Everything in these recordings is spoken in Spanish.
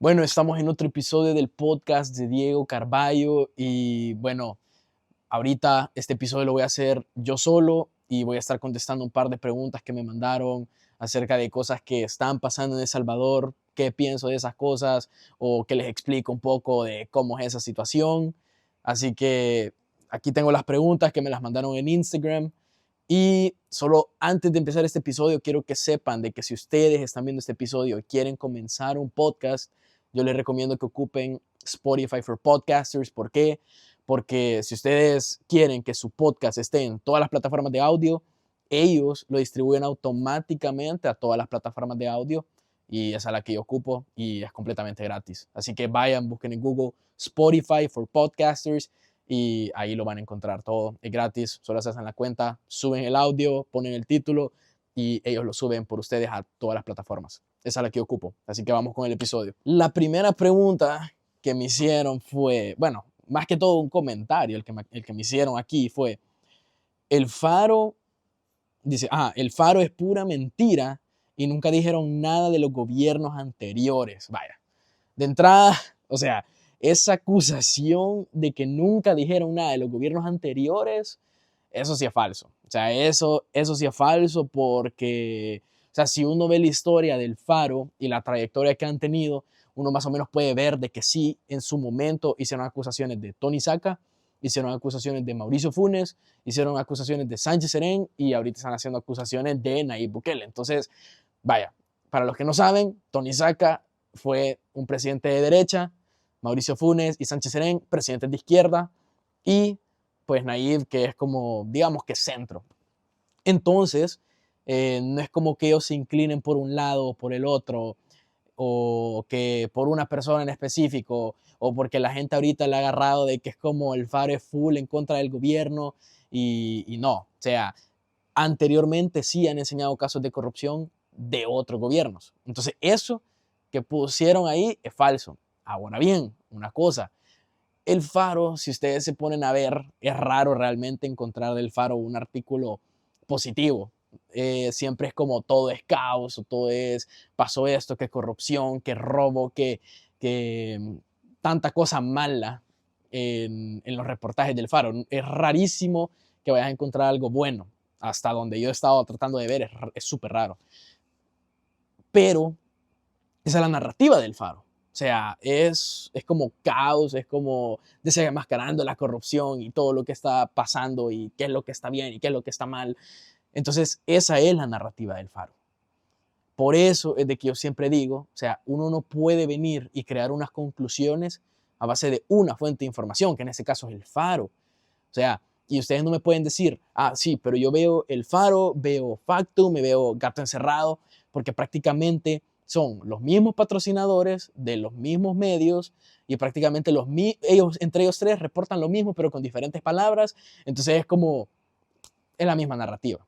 Bueno, estamos en otro episodio del podcast de Diego Carballo y bueno, ahorita este episodio lo voy a hacer yo solo y voy a estar contestando un par de preguntas que me mandaron acerca de cosas que están pasando en El Salvador, qué pienso de esas cosas o que les explico un poco de cómo es esa situación. Así que aquí tengo las preguntas que me las mandaron en Instagram. Y solo antes de empezar este episodio, quiero que sepan de que si ustedes están viendo este episodio y quieren comenzar un podcast, yo les recomiendo que ocupen Spotify for Podcasters. ¿Por qué? Porque si ustedes quieren que su podcast esté en todas las plataformas de audio, ellos lo distribuyen automáticamente a todas las plataformas de audio y esa es la que yo ocupo y es completamente gratis. Así que vayan, busquen en Google Spotify for Podcasters y ahí lo van a encontrar todo. Es gratis, solo se hacen la cuenta, suben el audio, ponen el título y ellos lo suben por ustedes a todas las plataformas. Esa es la que ocupo. Así que vamos con el episodio. La primera pregunta que me hicieron fue, bueno, más que todo un comentario, el que me hicieron aquí fue, el Faro, dice, el Faro es pura mentira y nunca dijeron nada de los gobiernos anteriores. Vaya, de entrada, o sea, esa acusación de que nunca dijeron nada de los gobiernos anteriores, eso sí es falso. O sea, eso sí es falso porque, o sea, si uno ve la historia del Faro y la trayectoria que han tenido, uno más o menos puede ver de que sí, en su momento hicieron acusaciones de Tony Saca, hicieron acusaciones de Mauricio Funes, hicieron acusaciones de Sánchez Serén y ahorita están haciendo acusaciones de Nayib Bukele. Entonces, vaya, para los que no saben, Tony Saca fue un presidente de derecha, Mauricio Funes y Sánchez Serén, presidentes de izquierda, y pues Nayib, que es como, digamos que centro. Entonces, no es como que ellos se inclinen por un lado o por el otro, o que por una persona en específico, o porque la gente ahorita le ha agarrado de que es como el Faro es full en contra del gobierno, y no, o sea, anteriormente sí han enseñado casos de corrupción de otros gobiernos. Entonces, eso que pusieron ahí es falso. Ahora bien, una cosa, el Faro, si ustedes se ponen a ver, es raro realmente encontrar del Faro un artículo positivo. Siempre es como todo es caos, o todo es, pasó esto, que corrupción, que robo, que tanta cosa mala en los reportajes del Faro. Es rarísimo que vayas a encontrar algo bueno. Hasta donde yo he estado tratando de ver, es súper raro. Pero esa es la narrativa del Faro. O sea, es como caos, es como desenmascarando la corrupción y todo lo que está pasando y qué es lo que está bien y qué es lo que está mal. Entonces, esa es la narrativa del Faro. Por eso es de que yo siempre digo, o sea, uno no puede venir y crear unas conclusiones a base de una fuente de información, que en este caso es el Faro. O sea, y ustedes no me pueden decir, sí, pero yo veo el Faro, veo Factum, me veo Gato Encerrado, porque prácticamente son los mismos patrocinadores de los mismos medios y prácticamente ellos, entre ellos tres, reportan lo mismo, pero con diferentes palabras. Entonces es como, es la misma narrativa.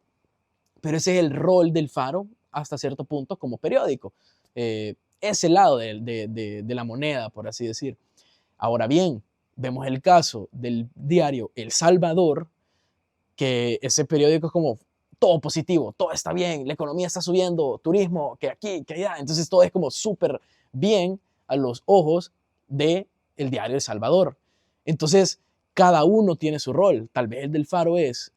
Pero ese es el rol del Faro hasta cierto punto como periódico. Ese lado de la moneda, por así decir. Ahora bien, vemos el caso del diario El Salvador, que ese periódico es como todo positivo, todo está bien, la economía está subiendo, turismo, que aquí, que allá. Entonces todo es como súper bien a los ojos de el diario El Salvador. Entonces, cada uno tiene su rol. Tal vez el del Faro es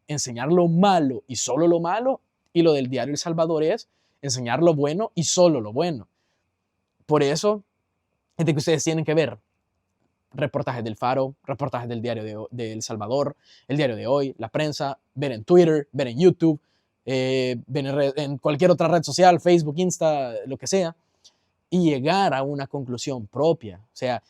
enseñar lo malo y solo lo malo, y lo del diario El Salvador es enseñar lo bueno y solo lo bueno. Por eso es de que ustedes tienen que ver reportajes del Faro, reportajes del diario de El Salvador, el diario de hoy, la prensa, ver en Twitter, ver en YouTube, ver en cualquier otra red social, Facebook, Insta, lo que sea, y llegar a una conclusión propia. O sea,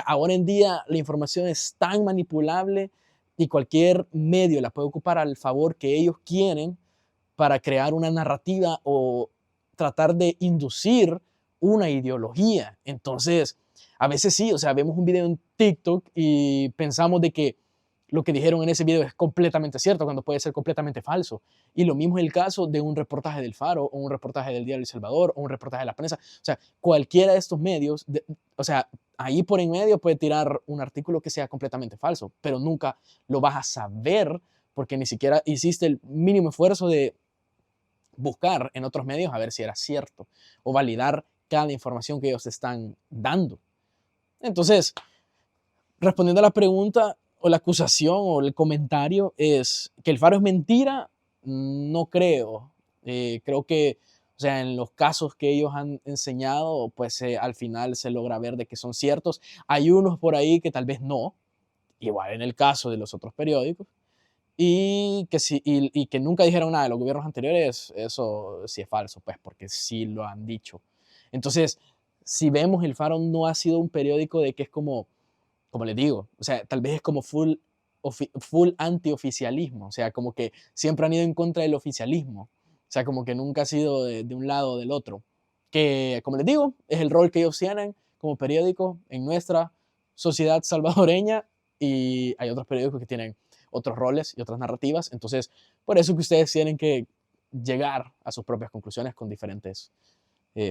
ahora en día la información es tan manipulable y cualquier medio la puede ocupar al favor que ellos quieren para crear una narrativa o tratar de inducir una ideología. Entonces, a veces sí, o sea, vemos un video en TikTok y pensamos de que lo que dijeron en ese video es completamente cierto, cuando puede ser completamente falso. Y lo mismo es el caso de un reportaje del Faro, o un reportaje del Diario El Salvador, o un reportaje de la prensa. O sea, cualquiera de estos medios, o sea, ahí por en medio puede tirar un artículo que sea completamente falso, pero nunca lo vas a saber porque ni siquiera hiciste el mínimo esfuerzo de buscar en otros medios a ver si era cierto o validar cada información que ellos están dando. Entonces, respondiendo a la pregunta o la acusación o el comentario es que el faro es mentira, no creo. Creo que, o sea, en los casos que ellos han enseñado, pues al final se logra ver de que son ciertos. Hay unos por ahí que tal vez no, igual en el caso de los otros periódicos, y que, sí, y que nunca dijeron nada de los gobiernos anteriores, eso sí es falso, pues porque sí lo han dicho. Entonces, si vemos, el Faro no ha sido un periódico de que es como les digo, o sea, tal vez es como full antioficialismo, o sea, como que siempre han ido en contra del oficialismo, o sea, como que nunca ha sido de un lado o del otro, que como les digo, es el rol que ellos tienen como periódico en nuestra sociedad salvadoreña, y hay otros periódicos que tienen otros roles y otras narrativas, entonces por eso que ustedes tienen que llegar a sus propias conclusiones con diferentes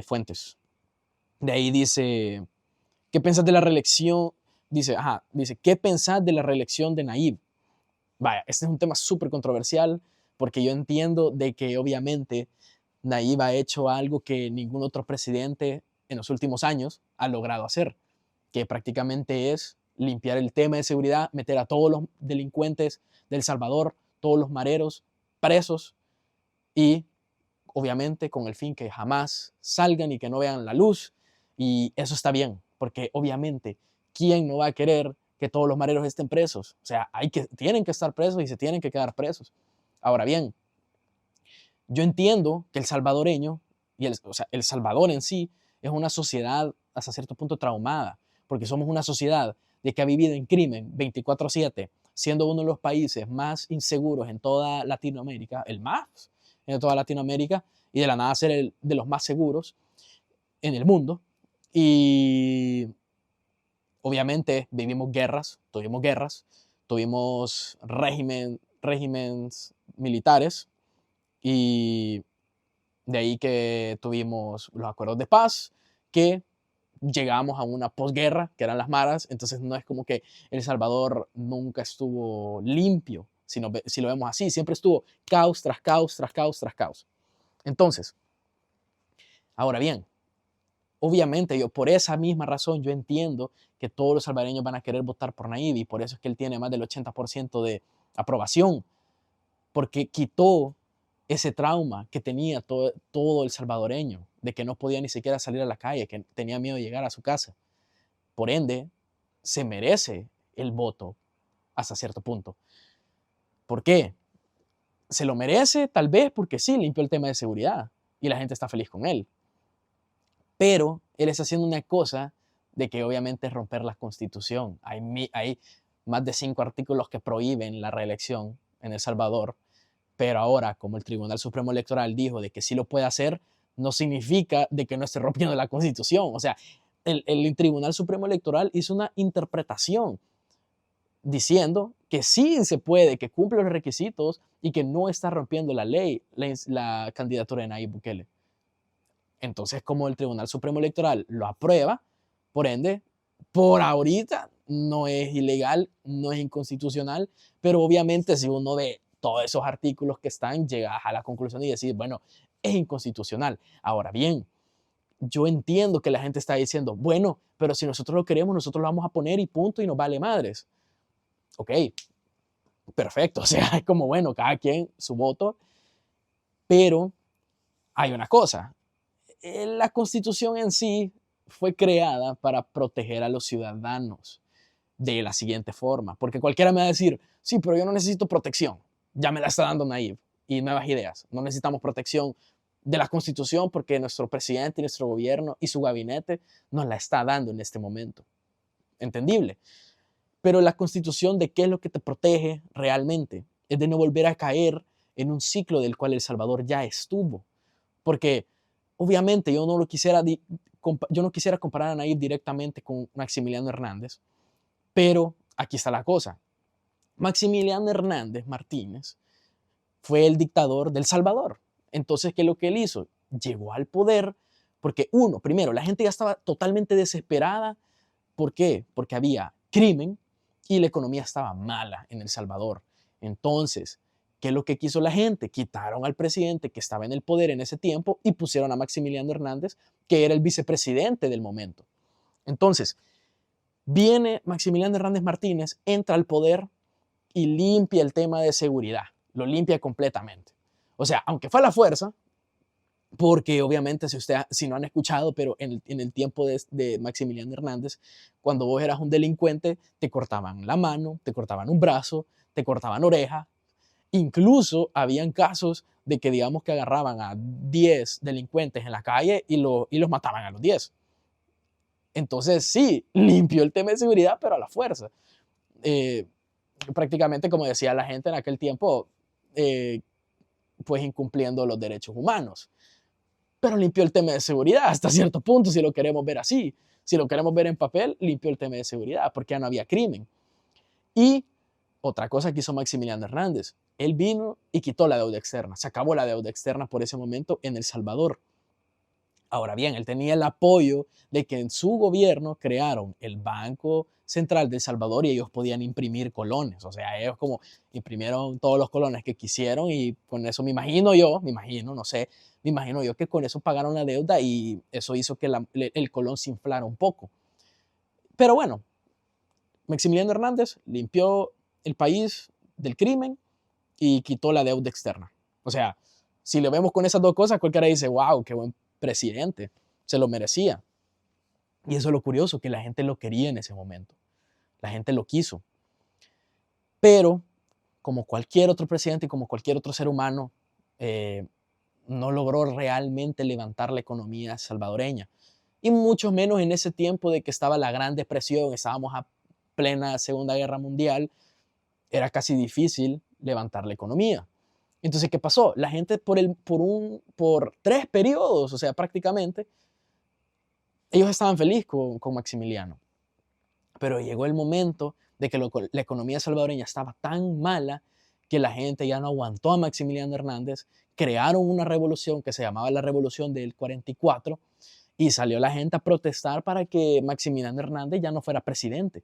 fuentes. De ahí dice, ¿qué piensas de la reelección? Dice, ¿qué pensás de la reelección de Nayib? Vaya, este es un tema súper controversial porque yo entiendo de que obviamente Nayib ha hecho algo que ningún otro presidente en los últimos años ha logrado hacer, que prácticamente es limpiar el tema de seguridad, meter a todos los delincuentes de El Salvador, todos los mareros presos y obviamente con el fin que jamás salgan y que no vean la luz. Y eso está bien, porque obviamente, ¿quién no va a querer que todos los mareros estén presos? O sea, tienen que estar presos y se tienen que quedar presos. Ahora bien, yo entiendo que el salvadoreño, o sea, El Salvador en sí, es una sociedad hasta cierto punto traumada, porque somos una sociedad de que ha vivido en crimen 24/7, siendo uno de los países más inseguros en toda Latinoamérica, el más en toda Latinoamérica, y de la nada ser el de los más seguros en el mundo. Y obviamente tuvimos guerras, tuvimos regímenes militares, y de ahí que tuvimos los acuerdos de paz, que llegamos a una posguerra, que eran las maras. Entonces no es como que El Salvador nunca estuvo limpio, si lo vemos así, siempre estuvo caos tras caos, tras caos, tras caos. Entonces, ahora bien, obviamente yo por esa misma razón yo entiendo que todos los salvadoreños van a querer votar por Nayib, y por eso es que él tiene más del 80% de aprobación, porque quitó ese trauma que tenía todo el salvadoreño, de que no podía ni siquiera salir a la calle, que tenía miedo de llegar a su casa. Por ende, se merece el voto hasta cierto punto. ¿Por qué? Se lo merece tal vez porque sí, limpió el tema de seguridad y la gente está feliz con él. Pero él está haciendo una cosa de que obviamente es romper la constitución. Hay más de 5 artículos que prohíben la reelección en El Salvador, pero ahora, como el Tribunal Supremo Electoral dijo de que sí lo puede hacer, no significa de que no esté rompiendo la Constitución. O sea, el Tribunal Supremo Electoral hizo una interpretación diciendo que sí se puede, que cumple los requisitos y que no está rompiendo la ley, la candidatura de Nayib Bukele. Entonces, como el Tribunal Supremo Electoral lo aprueba, por ende, por ahorita no es ilegal, no es inconstitucional, pero obviamente si uno ve todos esos artículos que están, llegas a la conclusión y decir, bueno, es inconstitucional. Ahora bien, yo entiendo que la gente está diciendo, bueno, pero si nosotros lo queremos, nosotros lo vamos a poner y punto, y nos vale madres. Ok, perfecto, o sea, es como, bueno, cada quien su voto, pero hay una cosa, la Constitución en sí fue creada para proteger a los ciudadanos de la siguiente forma, porque cualquiera me va a decir, sí, pero yo no necesito protección, ya me la está dando Nayib y Nuevas Ideas, no necesitamos protección de la Constitución porque nuestro presidente y nuestro gobierno y su gabinete nos la está dando en este momento. Entendible. Pero la Constitución, ¿de qué es lo que te protege realmente? Es de no volver a caer en un ciclo del cual El Salvador ya estuvo. Porque obviamente yo no quisiera comparar a Nayib directamente con Maximiliano Hernández, pero aquí está la cosa. Maximiliano Hernández Martínez fue el dictador del Salvador. Entonces, ¿qué es lo que él hizo? Llegó al poder porque, primero, la gente ya estaba totalmente desesperada. ¿Por qué? Porque había crimen y la economía estaba mala en El Salvador. Entonces, ¿Qué es lo que quiso la gente? Quitaron al presidente que estaba en el poder en ese tiempo y pusieron a Maximiliano Hernández, que era el vicepresidente del momento. Entonces, viene Maximiliano Hernández Martínez, entra al poder y limpia el tema de seguridad, lo limpia completamente. O sea, aunque fue a la fuerza, porque obviamente si no han escuchado, pero en el tiempo de Maximiliano Hernández, cuando vos eras un delincuente, te cortaban la mano, te cortaban un brazo, te cortaban oreja. Incluso habían casos de que digamos que agarraban a 10 delincuentes en la calle y los mataban a los 10. Entonces sí, limpió el tema de seguridad, pero a la fuerza. Eh, Prácticamente, como decía la gente en aquel tiempo, pues incumpliendo los derechos humanos. Pero limpió el tema de seguridad hasta cierto punto, si lo queremos ver así. Si lo queremos ver en papel, limpió el tema de seguridad, porque ya no había crimen. Y otra cosa que hizo Maximiliano Hernández, él vino y quitó la deuda externa. Se acabó la deuda externa por ese momento en El Salvador. Ahora bien, él tenía el apoyo de que en su gobierno crearon el Banco Central de El Salvador y ellos podían imprimir colones. O sea, ellos como imprimieron todos los colones que quisieron y con eso me imagino yo, no sé, me imagino yo que con eso pagaron la deuda y eso hizo que el colón se inflara un poco. Pero bueno, Maximiliano Hernández limpió el país del crimen y quitó la deuda externa. O sea, si lo vemos con esas dos cosas, cualquiera dice, wow, qué buen presidente, se lo merecía. Y eso es lo curioso, que la gente lo quería en ese momento. La gente lo quiso. Pero, como cualquier otro presidente y como cualquier otro ser humano, no logró realmente levantar la economía salvadoreña. Y mucho menos en ese tiempo de que estaba la Gran Depresión, estábamos a plena Segunda Guerra Mundial, era casi difícil levantar la economía. Entonces, ¿qué pasó? La gente por 3 periodos, o sea, prácticamente, ellos estaban felices con Maximiliano. Pero llegó el momento de que la economía salvadoreña estaba tan mala que la gente ya no aguantó a Maximiliano Hernández, crearon una revolución que se llamaba la Revolución del 44 y salió la gente a protestar para que Maximiliano Hernández ya no fuera presidente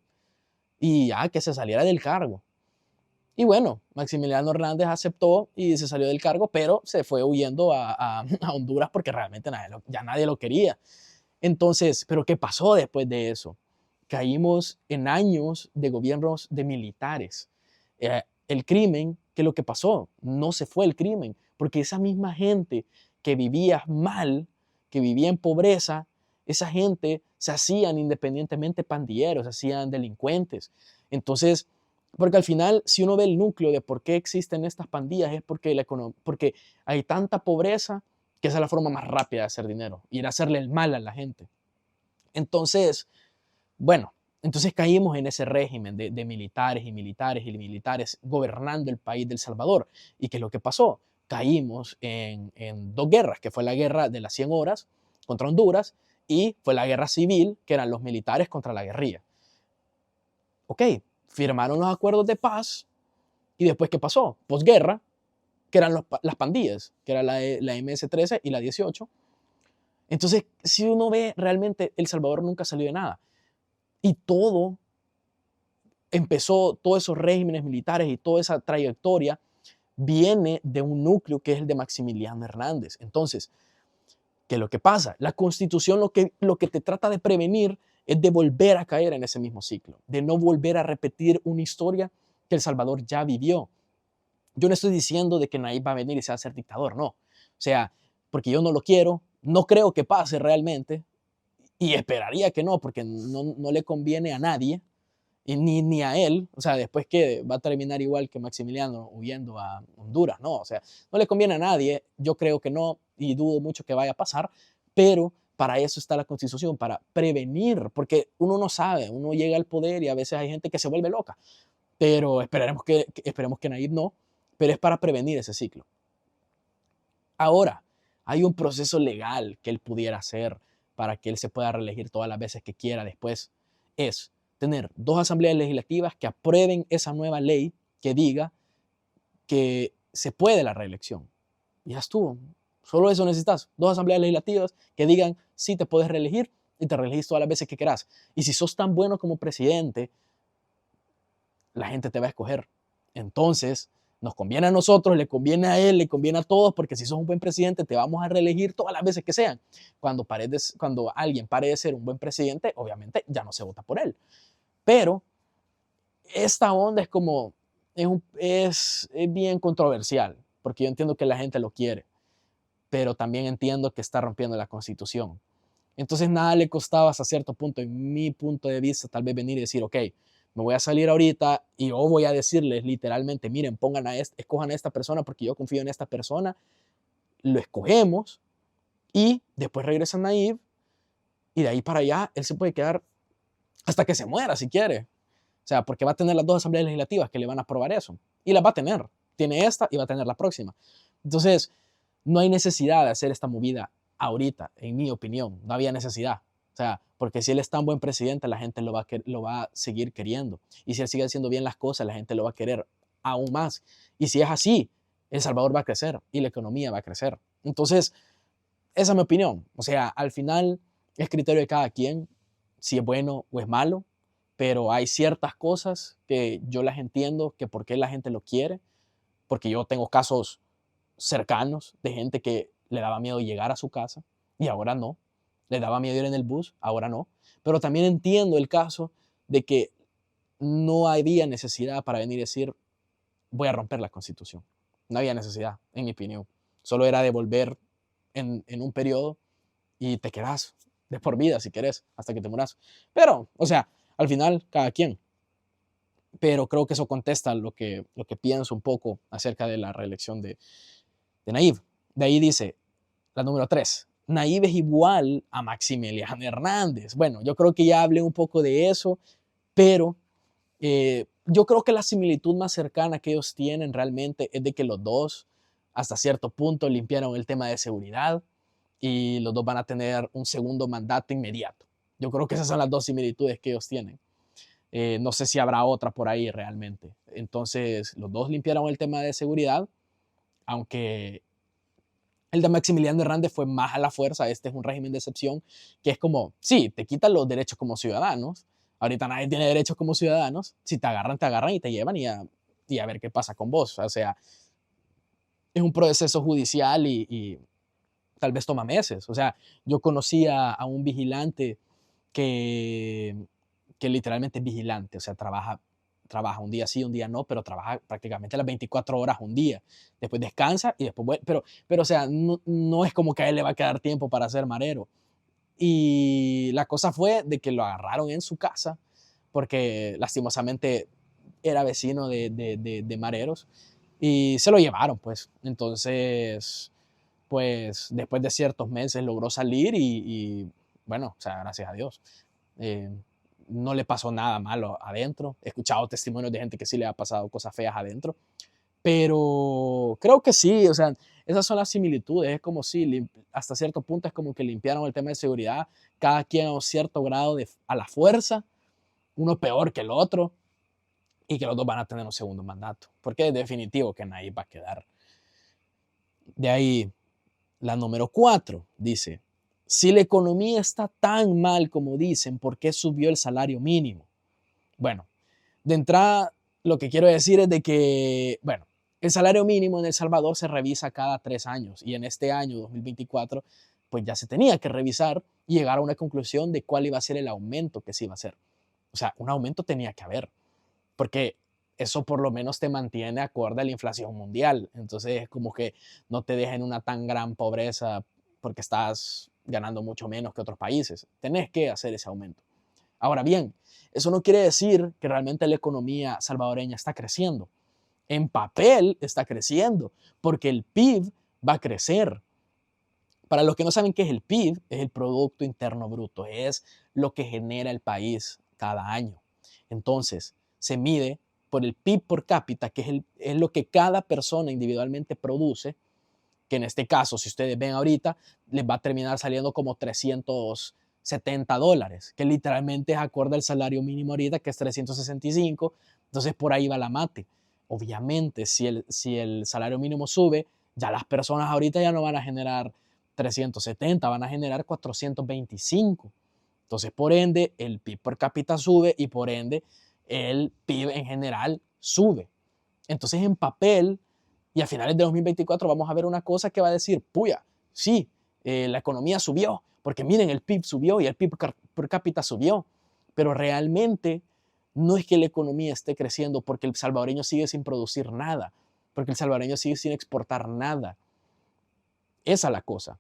y ya que se saliera del cargo. Y bueno, Maximiliano Hernández aceptó y se salió del cargo, pero se fue huyendo a Honduras porque realmente ya nadie lo quería. Entonces, ¿pero qué pasó después de eso? Caímos en años de gobiernos de militares. El crimen, ¿qué es lo que pasó? No se fue el crimen, porque esa misma gente que vivía mal, que vivía en pobreza, esa gente se hacían independientemente pandilleros, se hacían delincuentes. Entonces, porque al final, si uno ve el núcleo de por qué existen estas pandillas, es porque hay tanta pobreza que esa es la forma más rápida de hacer dinero, ir a hacerle el mal a la gente. Entonces, bueno, entonces caímos en ese régimen de militares y militares y militares gobernando el país del Salvador. ¿Y qué es lo que pasó? Caímos en 2 guerras, que fue la guerra de las 100 horas contra Honduras y fue la guerra civil, que eran los militares contra la guerrilla. Ok, firmaron los acuerdos de paz y después ¿qué pasó? Posguerra, que eran las pandillas, que era la MS-13 y la 18. Entonces, si uno ve realmente, El Salvador nunca salió de nada. Y todo empezó, todos esos regímenes militares y toda esa trayectoria viene de un núcleo que es el de Maximiliano Hernández. Entonces, ¿qué es lo que pasa? La Constitución lo que te trata de prevenir es de volver a caer en ese mismo ciclo, de no volver a repetir una historia que El Salvador ya vivió. Yo no estoy diciendo de que Nayib va a venir y se va a ser dictador, no. O sea, porque yo no lo quiero, no creo que pase realmente y esperaría que no, porque no le conviene a nadie, y ni a él, o sea, después que va a terminar igual que Maximiliano huyendo a Honduras, no, o sea, no le conviene a nadie, yo creo que no, y dudo mucho que vaya a pasar, pero para eso está la Constitución, para prevenir, porque uno no sabe, uno llega al poder y a veces hay gente que se vuelve loca, pero esperemos que Nayib no, pero es para prevenir ese ciclo. Ahora, hay un proceso legal que él pudiera hacer para que él se pueda reelegir todas las veces que quiera después. Es tener 2 asambleas legislativas que aprueben esa nueva ley que diga que se puede la reelección. Ya estuvo. Solo eso necesitas. 2 asambleas legislativas que digan sí te puedes reelegir y te reelegís todas las veces que quieras. Y si sos tan bueno como presidente, la gente te va a escoger. Entonces, Nos conviene a nosotros, le conviene a él, le conviene a todos, porque si sos un buen presidente te vamos a reelegir todas las veces que sean. Cuando alguien pare de ser un buen presidente, obviamente ya no se vota por él. Pero esta onda es como, es bien controversial, porque yo entiendo que la gente lo quiere, pero también entiendo que está rompiendo la Constitución. Entonces nada le costaba hasta cierto punto, en mi punto de vista, tal vez venir y decir, ok, me voy a salir ahorita y yo voy a decirles literalmente, miren, escojan a esta persona porque yo confío en esta persona, lo escogemos y después regresa Nayib y de ahí para allá él se puede quedar hasta que se muera si quiere. O sea, porque va a tener las dos asambleas legislativas que le van a aprobar eso. Y las va a tener. Tiene esta y va a tener la próxima. Entonces, no hay necesidad de hacer esta movida ahorita, en mi opinión. No había necesidad. O sea, porque si él es tan buen presidente, la gente lo va a seguir queriendo. Y si él sigue haciendo bien las cosas, la gente lo va a querer aún más. Y si es así, El Salvador va a crecer y la economía va a crecer. Entonces, esa es mi opinión. O sea, al final es criterio de cada quien si es bueno o es malo, pero hay ciertas cosas que yo las entiendo, que por qué la gente lo quiere, porque yo tengo casos cercanos de gente que le daba miedo llegar a su casa y ahora no, le daba miedo ir en el bus, ahora no, pero también entiendo el caso de que no había necesidad para venir y decir voy a romper la Constitución. No había necesidad, en mi opinión. Solo era devolver en un periodo y te quedas de por vida si querés, hasta que te muras. Pero, o sea, al final, cada quien. Pero creo que eso contesta lo que pienso un poco acerca de la reelección de Nayib. De ahí dice, la número 3, Nayib es igual a Maximiliano Hernández. Bueno, yo creo que ya hablé un poco de eso, pero yo creo que la similitud más cercana que ellos tienen realmente es de que los dos, hasta cierto punto, limpiaron el tema de seguridad y los dos van a tener un segundo mandato inmediato. Yo creo que esas son las dos similitudes que ellos tienen. No sé si habrá otra por ahí realmente. Entonces, los dos limpiaron el tema de seguridad, aunque el de Maximiliano Hernández fue más a la fuerza. Este es un régimen de excepción que es como, sí, te quitan los derechos como ciudadanos. Ahorita nadie tiene derechos como ciudadanos. Si te agarran y te llevan y a ver qué pasa con vos. O sea, es un proceso judicial y tal vez toma meses. O sea, yo conocí a un vigilante que, que literalmente es vigilante, o sea, trabaja un día sí, un día no, pero trabaja prácticamente las 24 horas un día. Después descansa y después vuelve. Pero o sea, no es como que a él le va a quedar tiempo para ser marero. Y la cosa fue de que lo agarraron en su casa, porque lastimosamente era vecino de mareros, y se lo llevaron, pues. Entonces, pues después de ciertos meses logró salir y bueno, o sea, gracias a Dios. Eh, no le pasó nada malo adentro. He escuchado testimonios de gente que sí le ha pasado cosas feas adentro. Pero creo que sí, o sea, esas son las similitudes. Es como si hasta cierto punto es como que limpiaron el tema de seguridad, cada quien a un cierto grado a la fuerza, uno peor que el otro, y que los dos van a tener un segundo mandato. Porque es definitivo que nadie va a quedar. De ahí, la número 4 dice, si la economía está tan mal como dicen, ¿por qué subió el salario mínimo? Bueno, de entrada, lo que quiero decir es de que, bueno, el salario mínimo en El Salvador se revisa cada 3 años y en este año 2024, pues ya se tenía que revisar y llegar a una conclusión de cuál iba a ser el aumento que se iba a hacer. O sea, un aumento tenía que haber, porque eso por lo menos te mantiene acorde a la inflación mundial. Entonces es como que no te deja en una tan gran pobreza porque estás ganando mucho menos que otros países. Tenés que hacer ese aumento. Ahora bien, eso no quiere decir que realmente la economía salvadoreña está creciendo. En papel está creciendo porque el PIB va a crecer. Para los que no saben qué es el PIB, es el Producto Interno Bruto, es lo que genera el país cada año. Entonces, se mide por el PIB por cápita, que es lo que cada persona individualmente produce, que en este caso, si ustedes ven ahorita, les va a terminar saliendo como $370, que literalmente es acorde al salario mínimo ahorita, que es 365. Entonces, por ahí va la mate. Obviamente, si el salario mínimo sube, ya las personas ahorita ya no van a generar 370, van a generar 425. Entonces, por ende, el PIB per cápita sube y por ende, el PIB en general sube. Entonces, en papel, y a finales de 2024 vamos a ver una cosa que va a decir, puya, sí, la economía subió, porque miren, el PIB subió y el PIB per cápita subió, pero realmente no es que la economía esté creciendo porque el salvadoreño sigue sin producir nada, porque el salvadoreño sigue sin exportar nada. Esa es la cosa.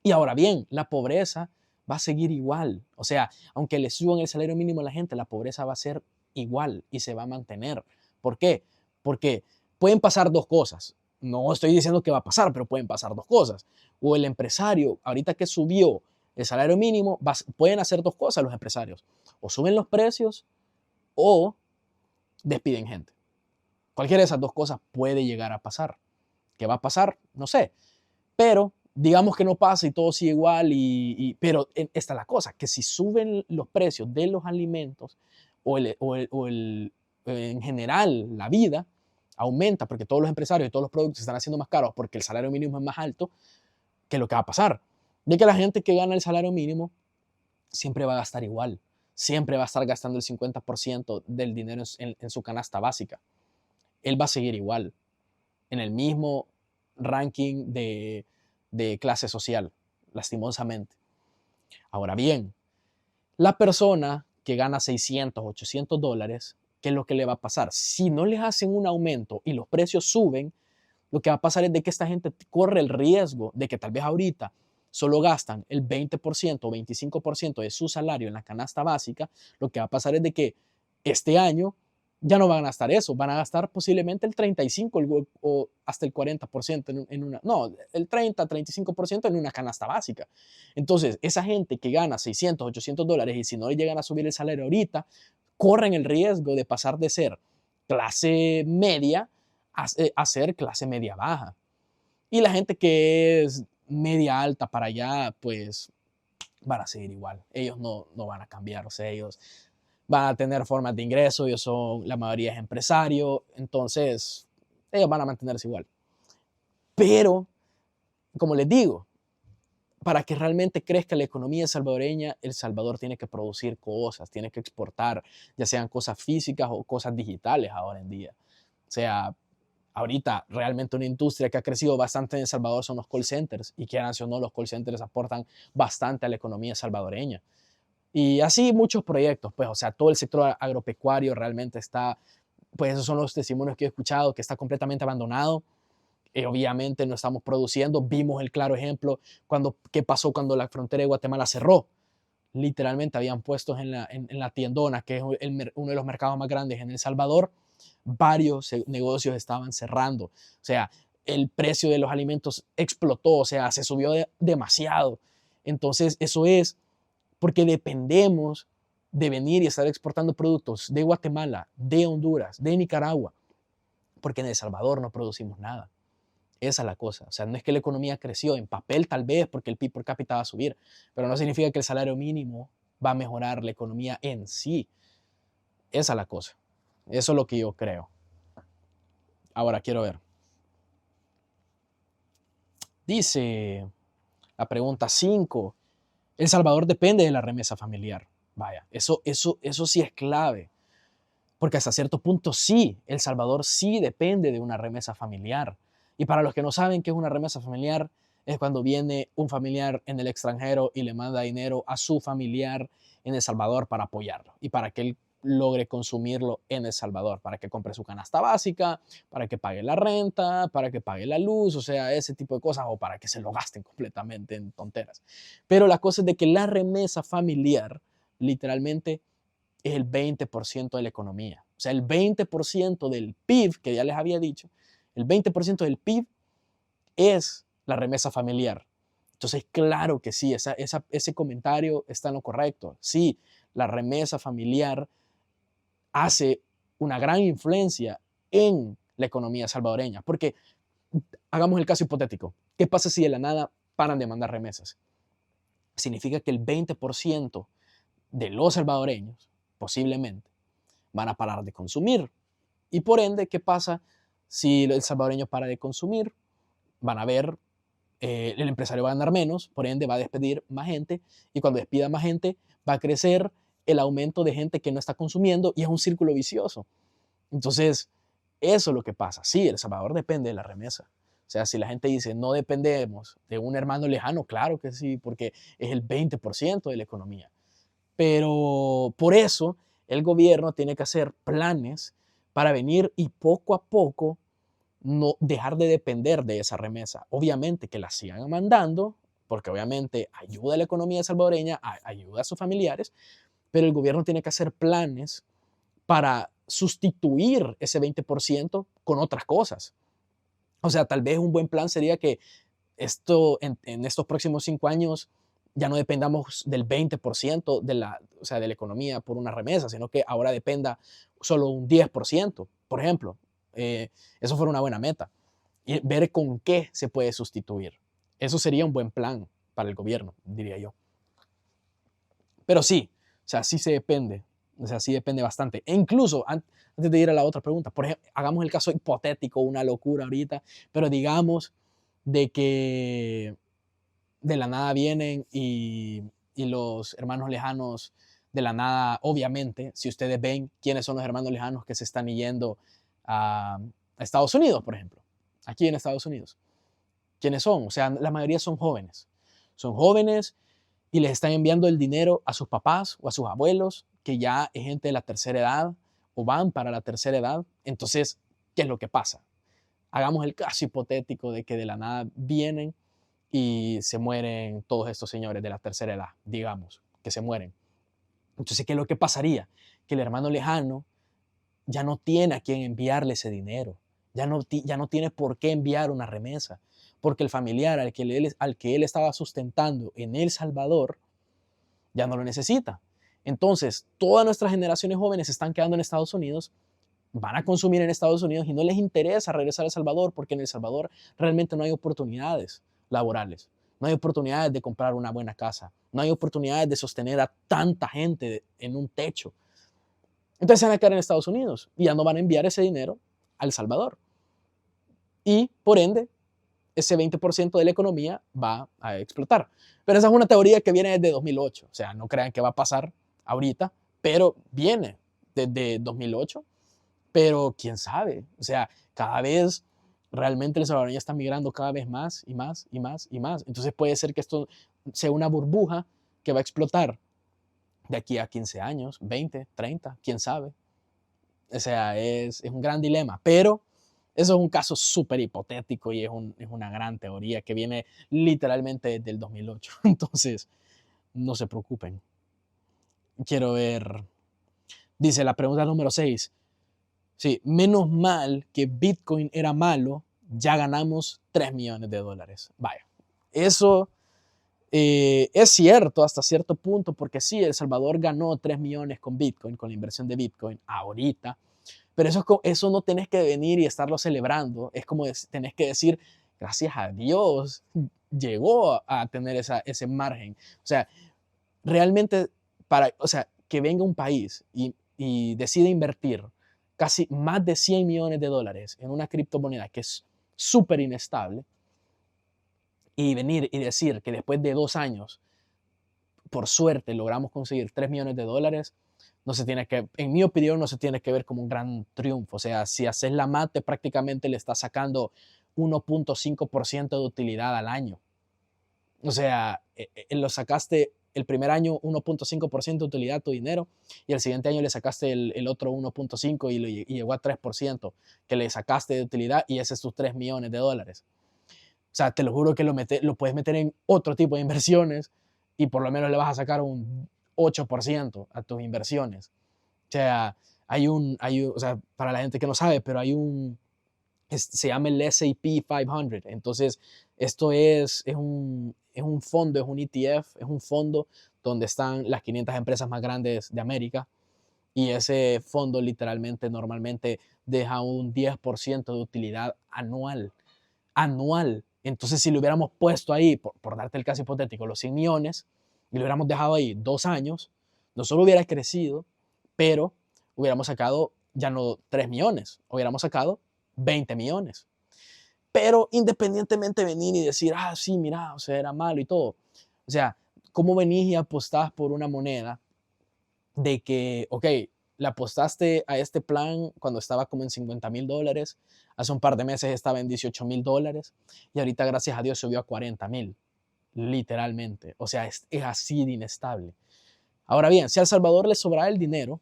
Y ahora bien, la pobreza va a seguir igual. O sea, aunque le suban el salario mínimo a la gente, la pobreza va a ser igual y se va a mantener. ¿Por qué? Porque pueden pasar dos cosas. No estoy diciendo que va a pasar, pero pueden pasar dos cosas. O el empresario, ahorita que subió el salario mínimo, pueden hacer dos cosas los empresarios. O suben los precios o despiden gente. Cualquiera de esas dos cosas puede llegar a pasar. ¿Qué va a pasar? No sé. Pero digamos que no pasa y todo sigue igual, pero esta es la cosa, que si suben los precios de los alimentos en general la vida aumenta porque todos los empresarios y todos los productos se están haciendo más caros porque el salario mínimo es más alto, ¿qué es lo que va a pasar? De que la gente que gana el salario mínimo siempre va a gastar igual, siempre va a estar gastando el 50% del dinero en su canasta básica. Él va a seguir igual, en el mismo ranking de clase social, lastimosamente. Ahora bien, la persona que gana 600, 800 dólares, ¿qué es lo que le va a pasar? Si no les hacen un aumento y los precios suben, lo que va a pasar es de que esta gente corre el riesgo de que tal vez ahorita solo gastan el 20% o 25% de su salario en la canasta básica. Lo que va a pasar es de que este año ya no van a gastar eso, van a gastar posiblemente el 35% o hasta el 40% en una, no, el 30-35% en una canasta básica. Entonces, esa gente que gana 600, 800 dólares y si no le llegan a subir el salario ahorita, corren el riesgo de pasar de ser clase media a ser clase media baja. Y la gente que es media alta para allá, pues van a seguir igual. Ellos no van a cambiar, o sea, ellos van a tener formas de ingreso, ellos son, la mayoría es empresario, entonces ellos van a mantenerse igual. Pero, como les digo, para que realmente crezca la economía salvadoreña, El Salvador tiene que producir cosas, tiene que exportar, ya sean cosas físicas o cosas digitales ahora en día. O sea, ahorita realmente una industria que ha crecido bastante en El Salvador son los call centers, y quieran o no, los call centers aportan bastante a la economía salvadoreña. Y así muchos proyectos, pues, o sea, todo el sector agropecuario realmente está, pues esos son los testimonios que he escuchado, que está completamente abandonado. Obviamente no estamos produciendo, vimos el claro ejemplo qué pasó cuando la frontera de Guatemala cerró. Literalmente habían puestos en la tiendona, que es uno de los mercados más grandes en El Salvador, varios negocios estaban cerrando. O sea, el precio de los alimentos explotó, o sea, se subió demasiado. Entonces, eso es porque dependemos de venir y estar exportando productos de Guatemala, de Honduras, de Nicaragua, porque en El Salvador no producimos nada. Esa es la cosa. O sea, no es que la economía creció en papel tal vez porque el PIB per cápita va a subir, pero no significa que el salario mínimo va a mejorar la economía en sí. Esa es la cosa. Eso es lo que yo creo. Ahora quiero ver. Dice la pregunta 5. El Salvador depende de la remesa familiar. Vaya, eso sí es clave. Porque hasta cierto punto sí, El Salvador sí depende de una remesa familiar. Y para los que no saben qué es una remesa familiar, es cuando viene un familiar en el extranjero y le manda dinero a su familiar en El Salvador para apoyarlo y para que él logre consumirlo en El Salvador, para que compre su canasta básica, para que pague la renta, para que pague la luz, o sea, ese tipo de cosas, o para que se lo gasten completamente en tonteras. Pero la cosa es de que la remesa familiar literalmente es el 20% de la economía. O sea, el 20% del PIB, que ya les había dicho, el 20% del PIB es la remesa familiar. Entonces, claro que sí, ese comentario está en lo correcto. Sí, la remesa familiar hace una gran influencia en la economía salvadoreña. Porque hagamos el caso hipotético. ¿Qué pasa si de la nada paran de mandar remesas? Significa que el 20% de los salvadoreños, posiblemente, van a parar de consumir. Y por ende, ¿qué pasa si el salvadoreño para de consumir? Van a ver, el empresario va a ganar menos, por ende va a despedir más gente, y cuando despida más gente va a crecer el aumento de gente que no está consumiendo y es un círculo vicioso. Entonces, Eso es lo que pasa. Sí, El Salvador depende de la remesa. O sea, si la gente dice no dependemos de un hermano lejano, claro que sí, porque es el 20% de la economía. Pero por eso el gobierno tiene que hacer planes para venir y poco a poco no dejar de depender de esa remesa. Obviamente que la sigan mandando, porque obviamente ayuda a la economía salvadoreña, ayuda a sus familiares, pero el gobierno tiene que hacer planes para sustituir ese 20% con otras cosas. O sea, tal vez un buen plan sería que en estos próximos 5 años ya no dependamos del 20% o sea, de la economía por una remesa, sino que ahora dependa solo un 10%, por ejemplo. Eso fuera una buena meta. Y ver con qué se puede sustituir. Eso sería un buen plan para el gobierno, diría yo. Pero sí, o sea, sí se depende. O sea, sí depende bastante. E incluso, antes de ir a la otra pregunta, por ejemplo, hagamos el caso hipotético, una locura ahorita, pero digamos de que de la nada vienen y los hermanos lejanos de la nada, obviamente, si ustedes ven quiénes son los hermanos lejanos que se están yendo a Estados Unidos, por ejemplo, aquí en Estados Unidos, ¿quiénes son? O sea, la mayoría son jóvenes. Son jóvenes y les están enviando el dinero a sus papás o a sus abuelos, que ya es gente de la tercera edad o van para la tercera edad. Entonces, ¿qué es lo que pasa? Hagamos el caso hipotético de que de la nada vienen y se mueren todos estos señores de la tercera edad, digamos, que se mueren. Entonces, ¿qué es lo que pasaría? Que el hermano lejano ya no tiene a quién enviarle ese dinero, ya no tiene por qué enviar una remesa, porque el familiar al que él estaba sustentando en El Salvador ya no lo necesita. Entonces, todas nuestras generaciones jóvenes se están quedando en Estados Unidos, van a consumir en Estados Unidos y no les interesa regresar a El Salvador porque en El Salvador realmente no hay oportunidades laborales, no hay oportunidades de comprar una buena casa, no hay oportunidades de sostener a tanta gente en un techo. Entonces se van a quedar en Estados Unidos y ya no van a enviar ese dinero a El Salvador. Y por ende, ese 20% de la economía va a explotar. Pero esa es una teoría que viene desde 2008. O sea, no crean que va a pasar ahorita, pero viene desde 2008. Pero quién sabe. O sea, cada vez realmente el salvadoreño está migrando cada vez más y más y más y más. Entonces puede ser que esto sea una burbuja que va a explotar de aquí a 15 años, 20, 30, quién sabe. O sea, es un gran dilema, pero eso es un caso súper hipotético y es una gran teoría que viene literalmente desde el 2008. Entonces, no se preocupen. Quiero ver. Dice la pregunta número 6. Sí, menos mal que Bitcoin era malo, ya ganamos 3 millones de dólares. Vaya, eso es cierto hasta cierto punto, porque sí, El Salvador ganó 3 millones con Bitcoin, con la inversión de Bitcoin ahorita, pero eso no tenés que venir y estarlo celebrando, es como tenés que decir, gracias a Dios, llegó a tener ese margen. O sea, realmente, o sea, que venga un país y decide invertir casi más de 100 millones de dólares en una criptomoneda que es súper inestable y venir y decir que después de 2 años, por suerte, logramos conseguir 3 millones de dólares, no se tiene que, en mi opinión, no se tiene que ver como un gran triunfo. O sea, si haces la mate, prácticamente le estás sacando 1.5% de utilidad al año. O sea, lo sacaste el primer año 1.5% de utilidad a tu dinero y el siguiente año le sacaste el otro 1.5% y llegó a 3% que le sacaste de utilidad y ese es tus 3 millones de dólares. O sea, te lo juro que lo puedes meter en otro tipo de inversiones y por lo menos le vas a sacar un 8% a tus inversiones. O sea, o sea, para la gente que no sabe, pero se llama el S&P 500. Entonces, esto es un fondo, es un ETF, es un fondo donde están las 500 empresas más grandes de América y ese fondo literalmente normalmente deja un 10% de utilidad anual. Anual. Entonces, si lo hubiéramos puesto ahí, por darte el caso hipotético, los 100 millones, y lo hubiéramos dejado ahí 2 años, no solo hubiera crecido, pero hubiéramos sacado ya no 3 millones, hubiéramos sacado 20 millones. Pero independientemente de venir y decir, ah, sí, mira, o sea, era malo y todo. O sea, ¿cómo venís y apostás por una moneda de que, ok, le apostaste a este plan cuando estaba como en $50,000, hace un par de meses estaba en $18,000 y ahorita gracias a Dios subió a 40,000, literalmente. O sea, es así de inestable. Ahora bien, si a El Salvador le sobrara el dinero,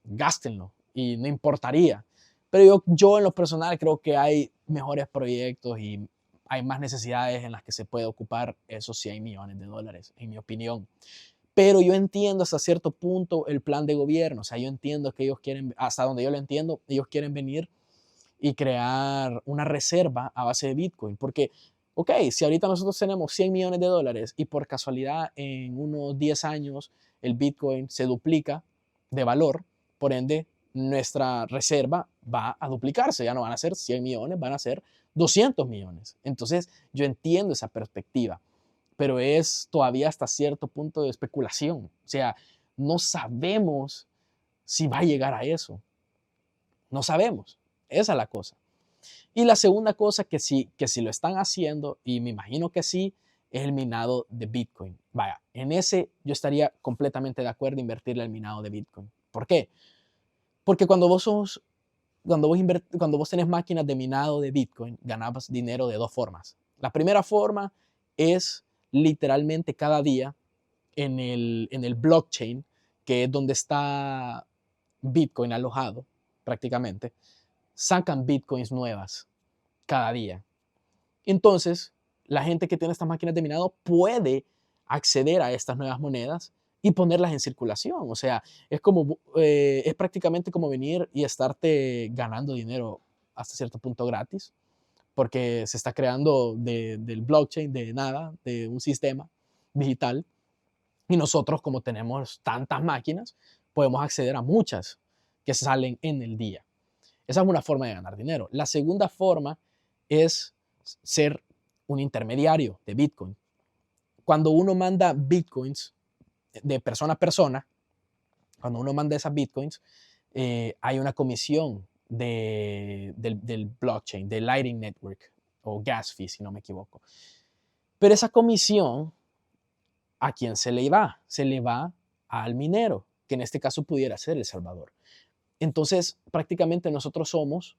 gástenlo y no importaría. Pero yo en lo personal creo que hay mejores proyectos y hay más necesidades en las que se puede ocupar esos $100 millones, en mi opinión. Pero yo entiendo hasta cierto punto el plan de gobierno. O sea, yo entiendo que ellos quieren, hasta donde yo lo entiendo, ellos quieren venir y crear una reserva a base de Bitcoin. Porque, ok, si ahorita nosotros tenemos $100 millones y por casualidad en unos 10 años el Bitcoin se duplica de valor, por ende nuestra reserva va a duplicarse. Ya no van a ser 100 millones, van a ser 200 millones. Entonces, yo entiendo esa perspectiva, pero es todavía hasta cierto punto de especulación. O sea, no sabemos si va a llegar a eso. No sabemos. Esa es la cosa. Y la segunda cosa que sí lo están haciendo, y me imagino que sí, es el minado de Bitcoin. Vaya, en ese yo estaría completamente de acuerdo en invertirle al minado de Bitcoin. ¿Por qué? Porque cuando vos tenés máquinas de minado de Bitcoin, ganabas dinero de dos formas. La primera forma es literalmente cada día en el blockchain, que es donde está Bitcoin alojado prácticamente, sacan Bitcoins nuevas cada día. Entonces, la gente que tiene estas máquinas de minado puede acceder a estas nuevas monedas y ponerlas en circulación. O sea, es prácticamente como venir y estarte ganando dinero hasta cierto punto gratis, porque se está creando del blockchain, de nada, de un sistema digital. Y nosotros, como tenemos tantas máquinas, podemos acceder a muchas que salen en el día. Esa es una forma de ganar dinero. La segunda forma es ser un intermediario de Bitcoin. Cuando uno manda Bitcoins de persona a persona, cuando uno manda esas Bitcoins, hay una comisión del blockchain, del Lightning Network, o gas fee, si no me equivoco. Pero esa comisión, ¿a quién se le va? Se le va al minero, que en este caso pudiera ser El Salvador. Entonces, prácticamente nosotros somos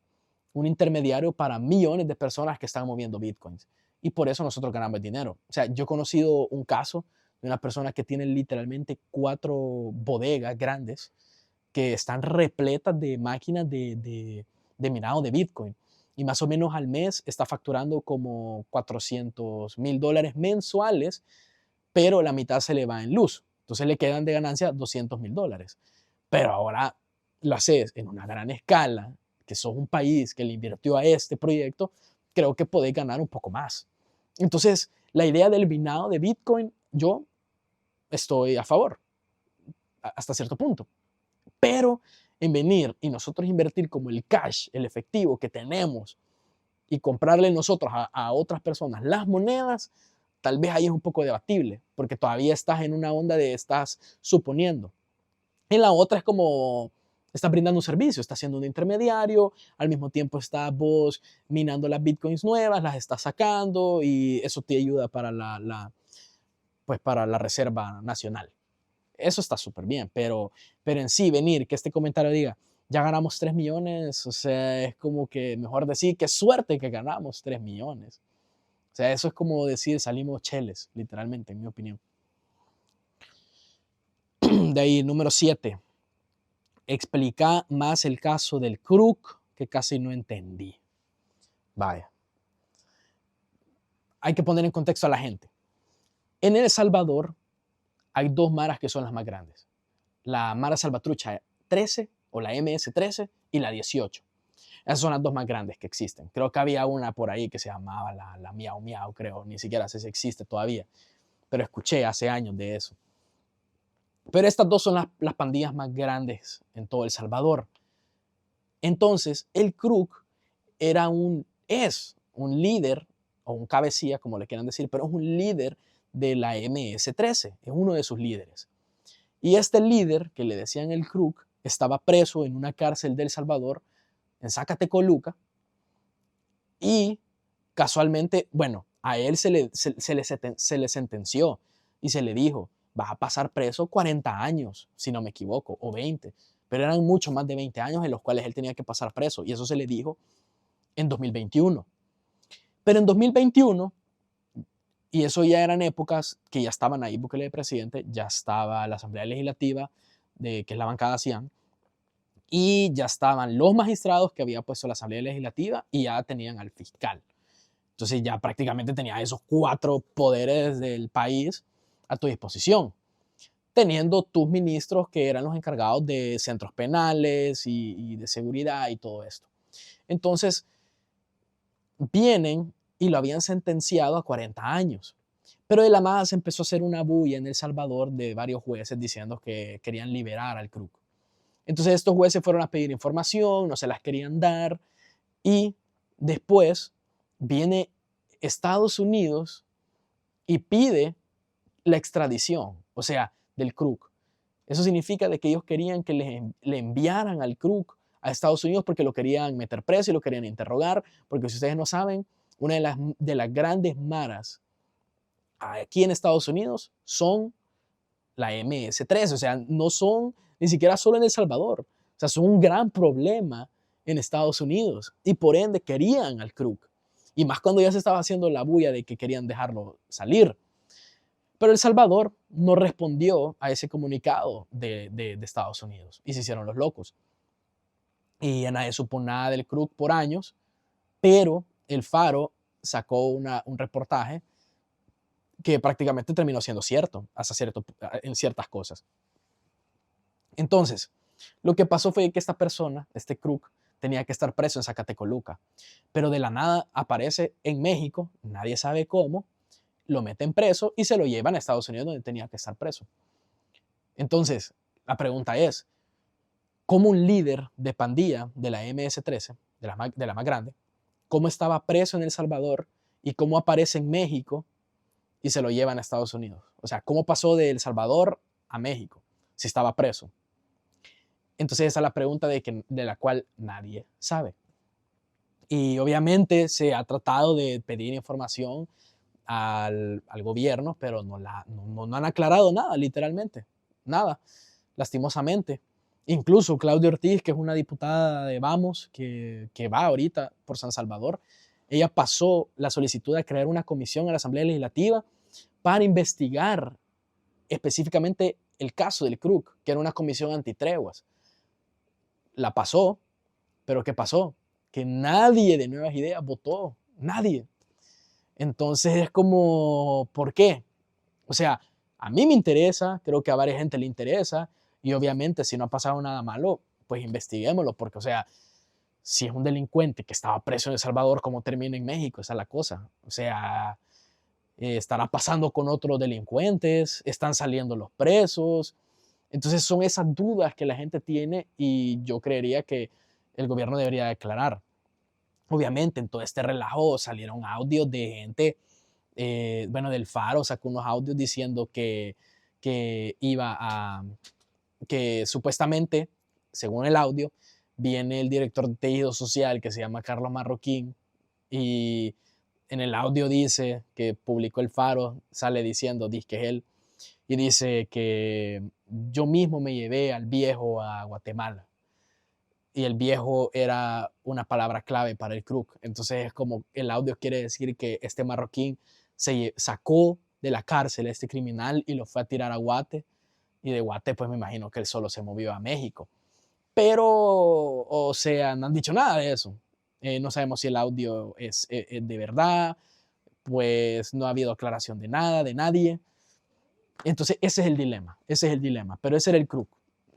un intermediario para millones de personas que están moviendo Bitcoins. Y por eso nosotros ganamos dinero. O sea, yo he conocido un caso de una persona que tiene literalmente 4 bodegas grandes que están repletas de máquinas de minado de Bitcoin. Y más o menos al mes está facturando como $400,000 mensuales, pero la mitad se le va en luz. Entonces le quedan de ganancia $200,000. Pero ahora lo haces en una gran escala, que sos un país que le invirtió a este proyecto, creo que podés ganar un poco más. Entonces, la idea del minado de Bitcoin, yo estoy a favor, hasta cierto punto. Pero en venir y nosotros invertir como el cash, el efectivo que tenemos, y comprarle nosotros a otras personas las monedas, tal vez ahí es un poco debatible, porque todavía estás en una onda de estás suponiendo. En la otra es como estás brindando un servicio, estás siendo un intermediario, al mismo tiempo estás vos minando las bitcoins nuevas, las estás sacando y eso te ayuda pues para la Reserva Nacional. Eso está súper bien, pero en sí venir, que este comentario diga, ya ganamos 3 millones, o sea, es como que mejor decir, qué suerte que ganamos 3 millones. O sea, eso es como decir, salimos cheles, literalmente, en mi opinión. De ahí, número 7. Explica más el caso del Crook, que casi no entendí. Vaya. Hay que poner en contexto a la gente. En El Salvador hay 2 maras que son las más grandes. La Mara Salvatrucha 13 o la MS-13 y la 18. Esas son las 2 más grandes que existen. Creo que había una por ahí que se llamaba la Miau Miau, creo. Ni siquiera sé si existe todavía. Pero escuché hace años de eso. Pero estas 2 son las pandillas más grandes en todo El Salvador. Entonces, el Crook es un líder, o un cabecilla, como le quieran decir, pero es un líder de la MS-13. Es uno de sus líderes. Y este líder, que le decían el Crook, estaba preso en una cárcel de El Salvador, en Zacatecoluca, y casualmente, bueno, a él se le sentenció y se le dijo, vas a pasar preso 40 años, si no me equivoco, o 20. pero eran mucho más de 20 años en los cuales él tenía que pasar preso, y eso se le dijo en 2021. Pero en 2021, y eso ya eran épocas que ya estaban ahí Bukele de presidente, ya estaba la Asamblea Legislativa, que es la bancada CIAN, y ya estaban los magistrados que había puesto la Asamblea Legislativa y ya tenían al fiscal. Entonces ya prácticamente tenía esos 4 poderes del país a tu disposición, teniendo tus ministros que eran los encargados de centros penales y de seguridad y todo esto. Entonces vienen y lo habían sentenciado a 40 años. Pero de la nada se empezó a hacer una bulla en El Salvador de varios jueces diciendo que querían liberar al Krug. Entonces estos jueces fueron a pedir información, no se las querían dar, y después viene Estados Unidos y pide la extradición, o sea, del Krug. Eso significa de que ellos querían que le enviaran al Krug a Estados Unidos porque lo querían meter preso y lo querían interrogar, porque si ustedes no saben, una de las grandes maras aquí en Estados Unidos son la MS-13, o sea, no son ni siquiera solo en El Salvador, o sea, son un gran problema en Estados Unidos y por ende querían al Krug. Y más cuando ya se estaba haciendo la bulla de que querían dejarlo salir. Pero El Salvador no respondió a ese comunicado de Estados Unidos y se hicieron los locos. Y ya nadie supo nada del Krug por años, pero el Faro sacó un reportaje que prácticamente terminó siendo cierto, en ciertas cosas. Entonces, lo que pasó fue que esta persona, este Krug, tenía que estar preso en Zacatecoluca, pero de la nada aparece en México, nadie sabe cómo, lo meten preso y se lo llevan a Estados Unidos donde tenía que estar preso. Entonces, la pregunta es, ¿cómo un líder de pandilla de la MS-13, de la más grande, cómo estaba preso en El Salvador y cómo aparece en México y se lo llevan a Estados Unidos? O sea, ¿cómo pasó de El Salvador a México si estaba preso? Entonces esa es la pregunta de la cual nadie sabe. Y obviamente se ha tratado de pedir información al gobierno, pero no han aclarado nada, literalmente, nada, lastimosamente. Incluso Claudia Ortiz, que es una diputada de Vamos, que va ahorita por San Salvador, ella pasó la solicitud de crear una comisión en la Asamblea Legislativa para investigar específicamente el caso del Krug, que era una comisión antitreguas. La pasó, pero ¿qué pasó? Que nadie de Nuevas Ideas votó, nadie. Entonces es como, ¿por qué? O sea, a mí me interesa, creo que a varias gente le interesa, y obviamente si no ha pasado nada malo, pues investiguémoslo, porque, o sea, si es un delincuente que estaba preso en El Salvador, ¿cómo termina en México? Esa es la cosa. O sea, estará pasando con otros delincuentes, están saliendo los presos. Entonces son esas dudas que la gente tiene y yo creería que el gobierno debería declarar. Obviamente en todo este relajo salieron audios de gente, bueno, del Faro sacó unos audios diciendo que iba a, que supuestamente, según el audio, viene el director de tejido social que se llama Carlos Marroquín y en el audio dice que publicó el Faro, sale diciendo, dice que es él, y dice que yo mismo me llevé al viejo a Guatemala. Y el viejo era una palabra clave para el Krug. Entonces es como el audio quiere decir que este marroquín se sacó de la cárcel a este criminal y lo fue a tirar a Guate. Y de Guate pues me imagino que él solo se movió a México. Pero, o sea, no han dicho nada de eso. No sabemos si el audio es de verdad, pues no ha habido aclaración de nada, de nadie. Entonces ese es el dilema, pero ese era el Krug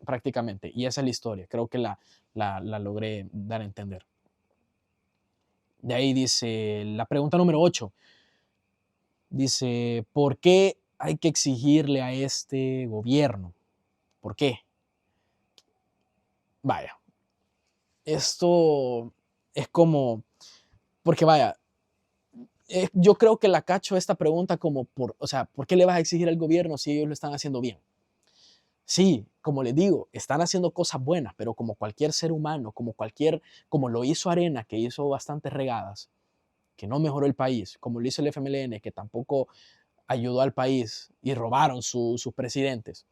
prácticamente y esa es la historia, creo que la logré dar a entender. De ahí dice, la pregunta número 8, dice, ¿por qué hay que exigirle a este gobierno? ¿Por qué? Vaya, esto es como, porque vaya, yo creo que la cacho esta pregunta como o sea, ¿por qué le vas a exigir al gobierno si ellos lo están haciendo bien? Sí, como les digo, están haciendo cosas buenas, pero como cualquier ser humano, como lo hizo Arena, que hizo bastantes regadas, que no mejoró el país, como lo hizo el FMLN, que tampoco ayudó al país y robaron sus presidentes.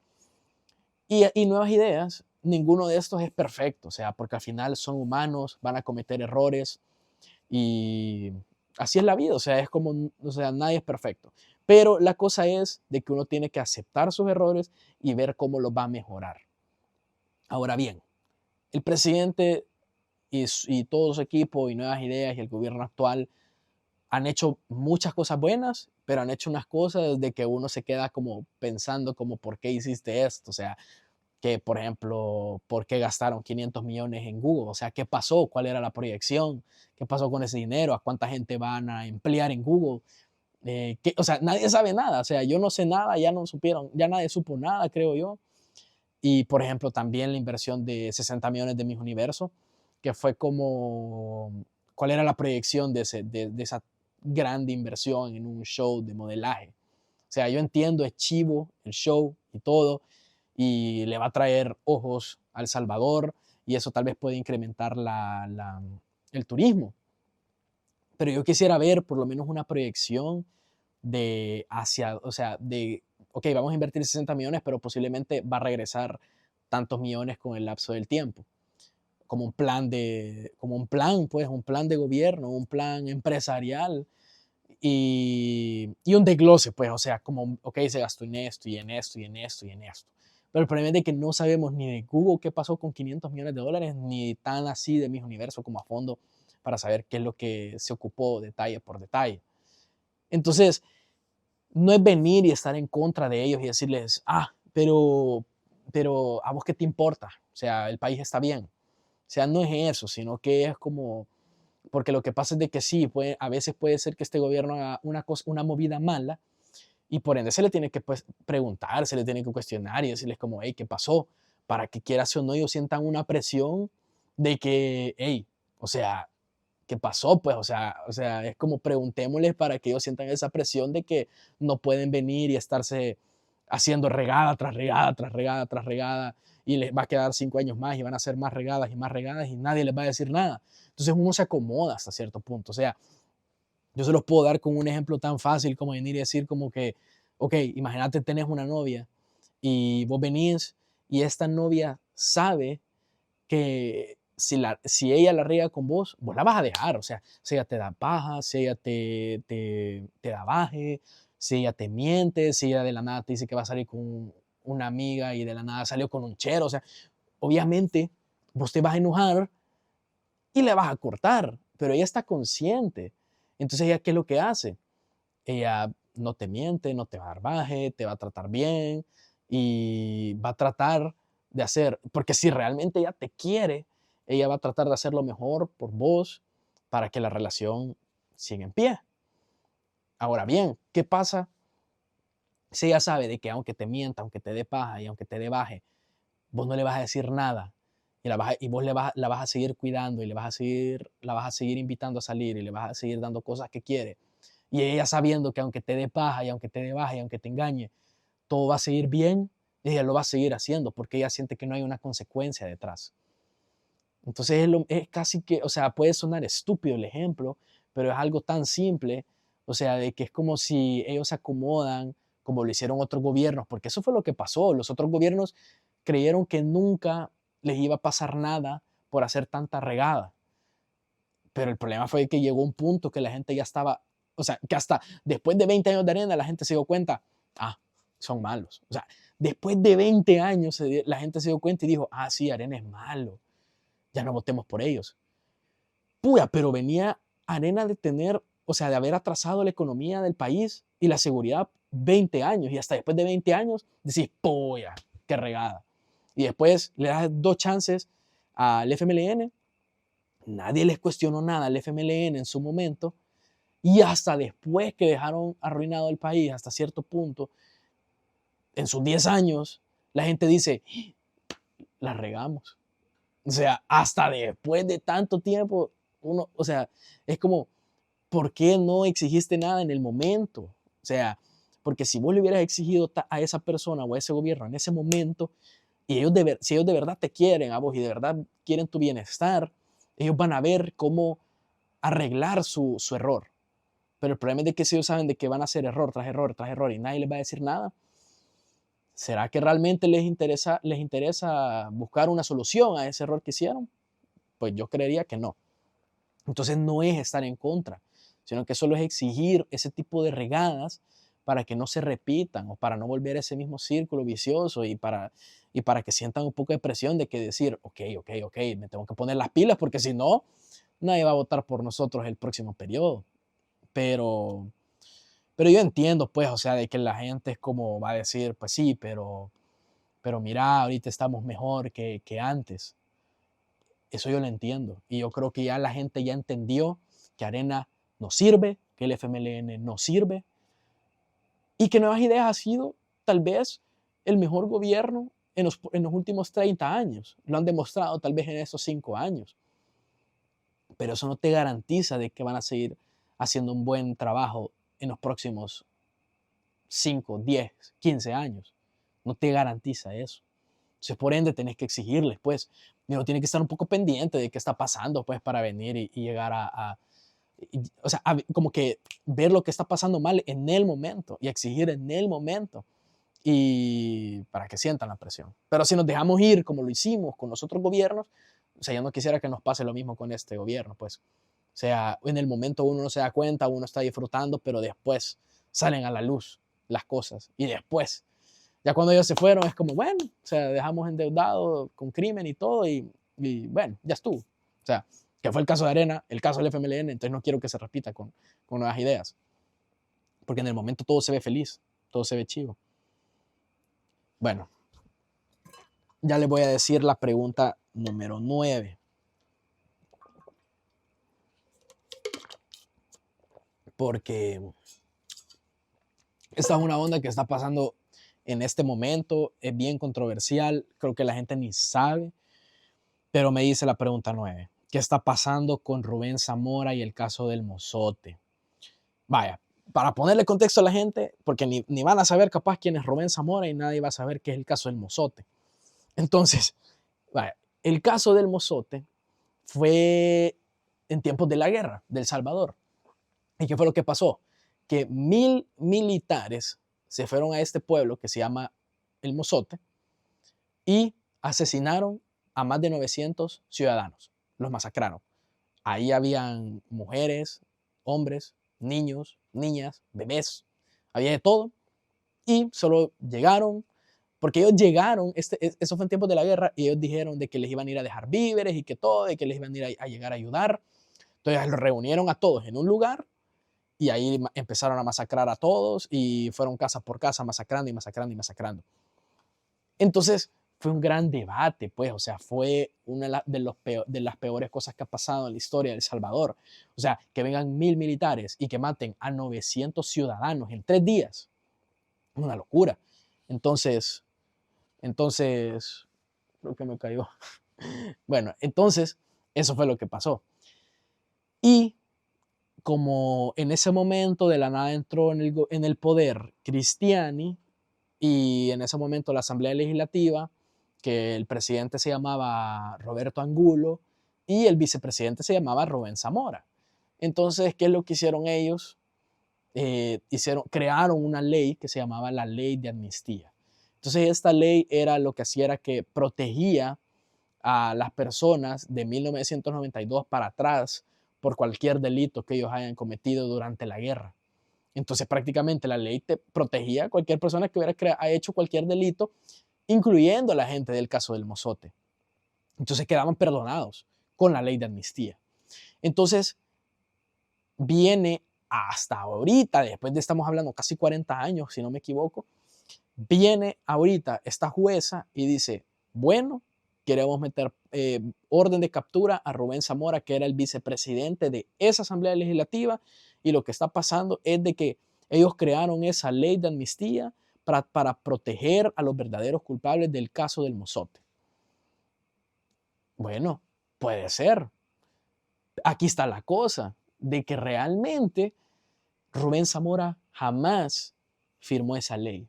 Y nuevas ideas, ninguno de estos es perfecto, o sea, porque al final son humanos, van a cometer errores y así es la vida, o sea, es como, o sea, nadie es perfecto. Pero la cosa es de que uno tiene que aceptar sus errores y ver cómo los va a mejorar. Ahora bien, el presidente y todo su equipo y nuevas ideas y el gobierno actual han hecho muchas cosas buenas, pero han hecho unas cosas de que uno se queda como pensando como, ¿por qué hiciste esto? O sea, que, por ejemplo, ¿por qué gastaron 500 millones en Google? O sea, ¿qué pasó? ¿Cuál era la proyección? ¿Qué pasó con ese dinero? ¿A cuánta gente van a emplear en Google? O sea, nadie sabe nada. O sea, yo no sé nada, ya no supieron, ya nadie supo nada, creo yo. Y, por ejemplo, también la inversión de 60 millones de Mis Universo, que fue como, ¿cuál era la proyección de esa grande inversión en un show de modelaje? O sea, yo entiendo, es chivo el show y todo, y le va a traer ojos a El Salvador, y eso tal vez puede incrementar el turismo. Pero yo quisiera ver por lo menos una proyección de hacia, o sea, de, ok, vamos a invertir 60 millones, pero posiblemente va a regresar tantos millones con el lapso del tiempo. Como un plan, pues, un plan de gobierno, un plan empresarial y un desglose, pues, o sea, como, ok, se gastó en esto y en esto y en esto y en esto. Pero el problema es de que no sabemos ni de Google qué pasó con 500 millones de dólares, ni tan así de Mis Universo como a fondo para saber qué es lo que se ocupó detalle por detalle. Entonces, no es venir y estar en contra de ellos y decirles, pero ¿a vos qué te importa? O sea, el país está bien. O sea, no es eso, sino que es como, porque lo que pasa es de que sí, a veces puede ser que este gobierno haga una movida mala y por ende se le tiene que pues, preguntar, se le tiene que cuestionar y decirles como, hey, ¿qué pasó? Para que quieras o no, ellos sientan una presión de que, hey, o sea, ¿qué pasó? Pues, o sea, es como preguntémosles para que ellos sientan esa presión de que no pueden venir y estarse haciendo regada tras regada, tras regada, tras regada, y les va a quedar 5 años más y van a hacer más regadas y nadie les va a decir nada. Entonces uno se acomoda hasta cierto punto. O sea, yo se los puedo dar con un ejemplo tan fácil como venir y decir como que, ok, imagínate tenés una novia y vos venís y esta novia sabe que si ella la riega con vos, vos la vas a dejar. O sea, si ella te da paja, si ella te da baje, si ella te miente, si ella de la nada te dice que va a salir con una amiga y de la nada salió con un chero. O sea, obviamente vos te vas a enojar y le vas a cortar, pero ella está consciente. Entonces, ¿ella qué es lo que hace? Ella no te miente, no te va a dar baje, te va a tratar bien y va a tratar de hacer, porque si realmente ella te quiere, ella va a tratar de hacer lo mejor por vos para que la relación siga en pie. Ahora bien, ¿qué pasa si ella sabe de que aunque te mienta, aunque te dé paja y aunque te dé baje, vos no le vas a decir nada y vos la vas a seguir cuidando y la vas a seguir invitando a salir y le vas a seguir dando cosas que quiere? Y ella sabiendo que aunque te dé paja y aunque te dé baja y aunque te engañe, todo va a seguir bien, ella lo va a seguir haciendo porque ella siente que no hay una consecuencia detrás. Entonces es casi que, o sea, puede sonar estúpido el ejemplo, pero es algo tan simple, o sea, de que es como si ellos se acomodan como lo hicieron otros gobiernos, porque eso fue lo que pasó. Los otros gobiernos creyeron que nunca les iba a pasar nada por hacer tanta regada. Pero el problema fue que llegó un punto que la gente ya estaba, o sea, que hasta después de 20 años de Arena la gente se dio cuenta, son malos. O sea, después de 20 años la gente se dio cuenta y dijo, sí, Arena es malo, ya no votemos por ellos. Puya, pero venía Arena de tener, o sea, de haber atrasado la economía del país y la seguridad 20 años y hasta después de 20 años decís, puya, qué regada. Y después le das 2 chances al FMLN, nadie les cuestionó nada al FMLN en su momento y hasta después que dejaron arruinado el país hasta cierto punto, en sus 10 años, la gente dice, la regamos. O sea, hasta después de tanto tiempo, uno, o sea, es como, ¿por qué no exigiste nada en el momento? O sea, porque si vos le hubieras exigido a esa persona o a ese gobierno en ese momento, y si ellos de verdad te quieren a vos y de verdad quieren tu bienestar, ellos van a ver cómo arreglar su error. Pero el problema es de que si ellos saben de que van a hacer error tras error tras error y nadie les va a decir nada, ¿Será que realmente les interesa buscar una solución a ese error que hicieron? Pues yo creería que no. Entonces no es estar en contra, sino que solo es exigir ese tipo de regadas para que no se repitan o para no volver a ese mismo círculo vicioso y para que sientan un poco de presión de que decir, ok, me tengo que poner las pilas porque si no, nadie va a votar por nosotros el próximo periodo. Pero, pero yo entiendo, pues, o sea, de que la gente es como va a decir, pues sí, pero mira, ahorita estamos mejor que antes. Eso yo lo entiendo. Y yo creo que ya la gente ya entendió que Arena no sirve, que el FMLN no sirve y que Nuevas Ideas ha sido tal vez el mejor gobierno en los últimos 30 años. Lo han demostrado tal vez en esos 5 años. Pero eso no te garantiza de que van a seguir haciendo un buen trabajo en los próximos 5, 10, 15 años. No te garantiza eso. Entonces, por ende, tenés que exigirles, pues. Y uno tiene que estar un poco pendiente de qué está pasando, pues, para venir y llegar o sea, como que ver lo que está pasando mal en el momento y exigir en el momento y para que sientan la presión. Pero si nos dejamos ir como lo hicimos con los otros gobiernos, o sea, yo no quisiera que nos pase lo mismo con este gobierno, pues. O sea, en el momento uno no se da cuenta, uno está disfrutando, pero después salen a la luz las cosas y después ya cuando ellos se fueron es como, bueno, o sea, dejamos endeudado con crimen y todo y bueno, ya estuvo. O sea, que fue el caso de Arena, el caso del FMLN, entonces no quiero que se repita con Nuevas Ideas. Porque en el momento todo se ve feliz, todo se ve chivo. Bueno, ya les voy a decir la pregunta número 9. Porque esta es una onda que está pasando en este momento, es bien controversial, creo que la gente ni sabe, pero me dice la pregunta 9. ¿Qué está pasando con Rubén Zamora y el caso del Mozote? Vaya, para ponerle contexto a la gente, porque ni van a saber capaz quién es Rubén Zamora y nadie va a saber qué es el caso del Mozote. Entonces, vaya, el caso del Mozote fue en tiempos de la guerra del Salvador. ¿Y qué fue lo que pasó? Que 1000 militares se fueron a este pueblo que se llama el Mozote y asesinaron a más de 900 ciudadanos. Los masacraron. Ahí habían mujeres, hombres, niños, niñas, bebés, había de todo. Y solo llegaron, porque ellos llegaron, eso fue en tiempos de la guerra, y ellos dijeron de que les iban a ir a dejar víveres y que todo, de que les iban a ir a llegar a ayudar. Entonces los reunieron a todos en un lugar y ahí empezaron a masacrar a todos y fueron casa por casa masacrando y masacrando y masacrando. Entonces fue un gran debate, pues, o sea, fue una de las peores cosas que ha pasado en la historia de El Salvador. O sea, que vengan 1000 militares y que maten a 900 ciudadanos en 3 días. Una locura. Entonces, creo que me cayó. Bueno, entonces, eso fue lo que pasó. Y como en ese momento de la nada entró en el poder Cristiani, y en ese momento la Asamblea Legislativa, que el presidente se llamaba Roberto Angulo y el vicepresidente se llamaba Rubén Zamora. Entonces, ¿qué es lo que hicieron ellos? Crearon una ley que se llamaba la Ley de Amnistía. Entonces, esta ley era lo que hacía era que protegía a las personas de 1992 para atrás por cualquier delito que ellos hayan cometido durante la guerra. Entonces prácticamente la ley te protegía a cualquier persona que hubiera hecho cualquier delito, incluyendo a la gente del caso del Mozote. Entonces quedaban perdonados con la ley de amnistía. Entonces viene hasta ahorita, después de estamos hablando casi 40 años, si no me equivoco, viene ahorita esta jueza y dice, bueno, queremos meter orden de captura a Rubén Zamora, que era el vicepresidente de esa Asamblea Legislativa, y lo que está pasando es de que ellos crearon esa ley de amnistía para proteger a los verdaderos culpables del caso del Mozote. Bueno, puede ser. Aquí está la cosa, de que realmente Rubén Zamora jamás firmó esa ley.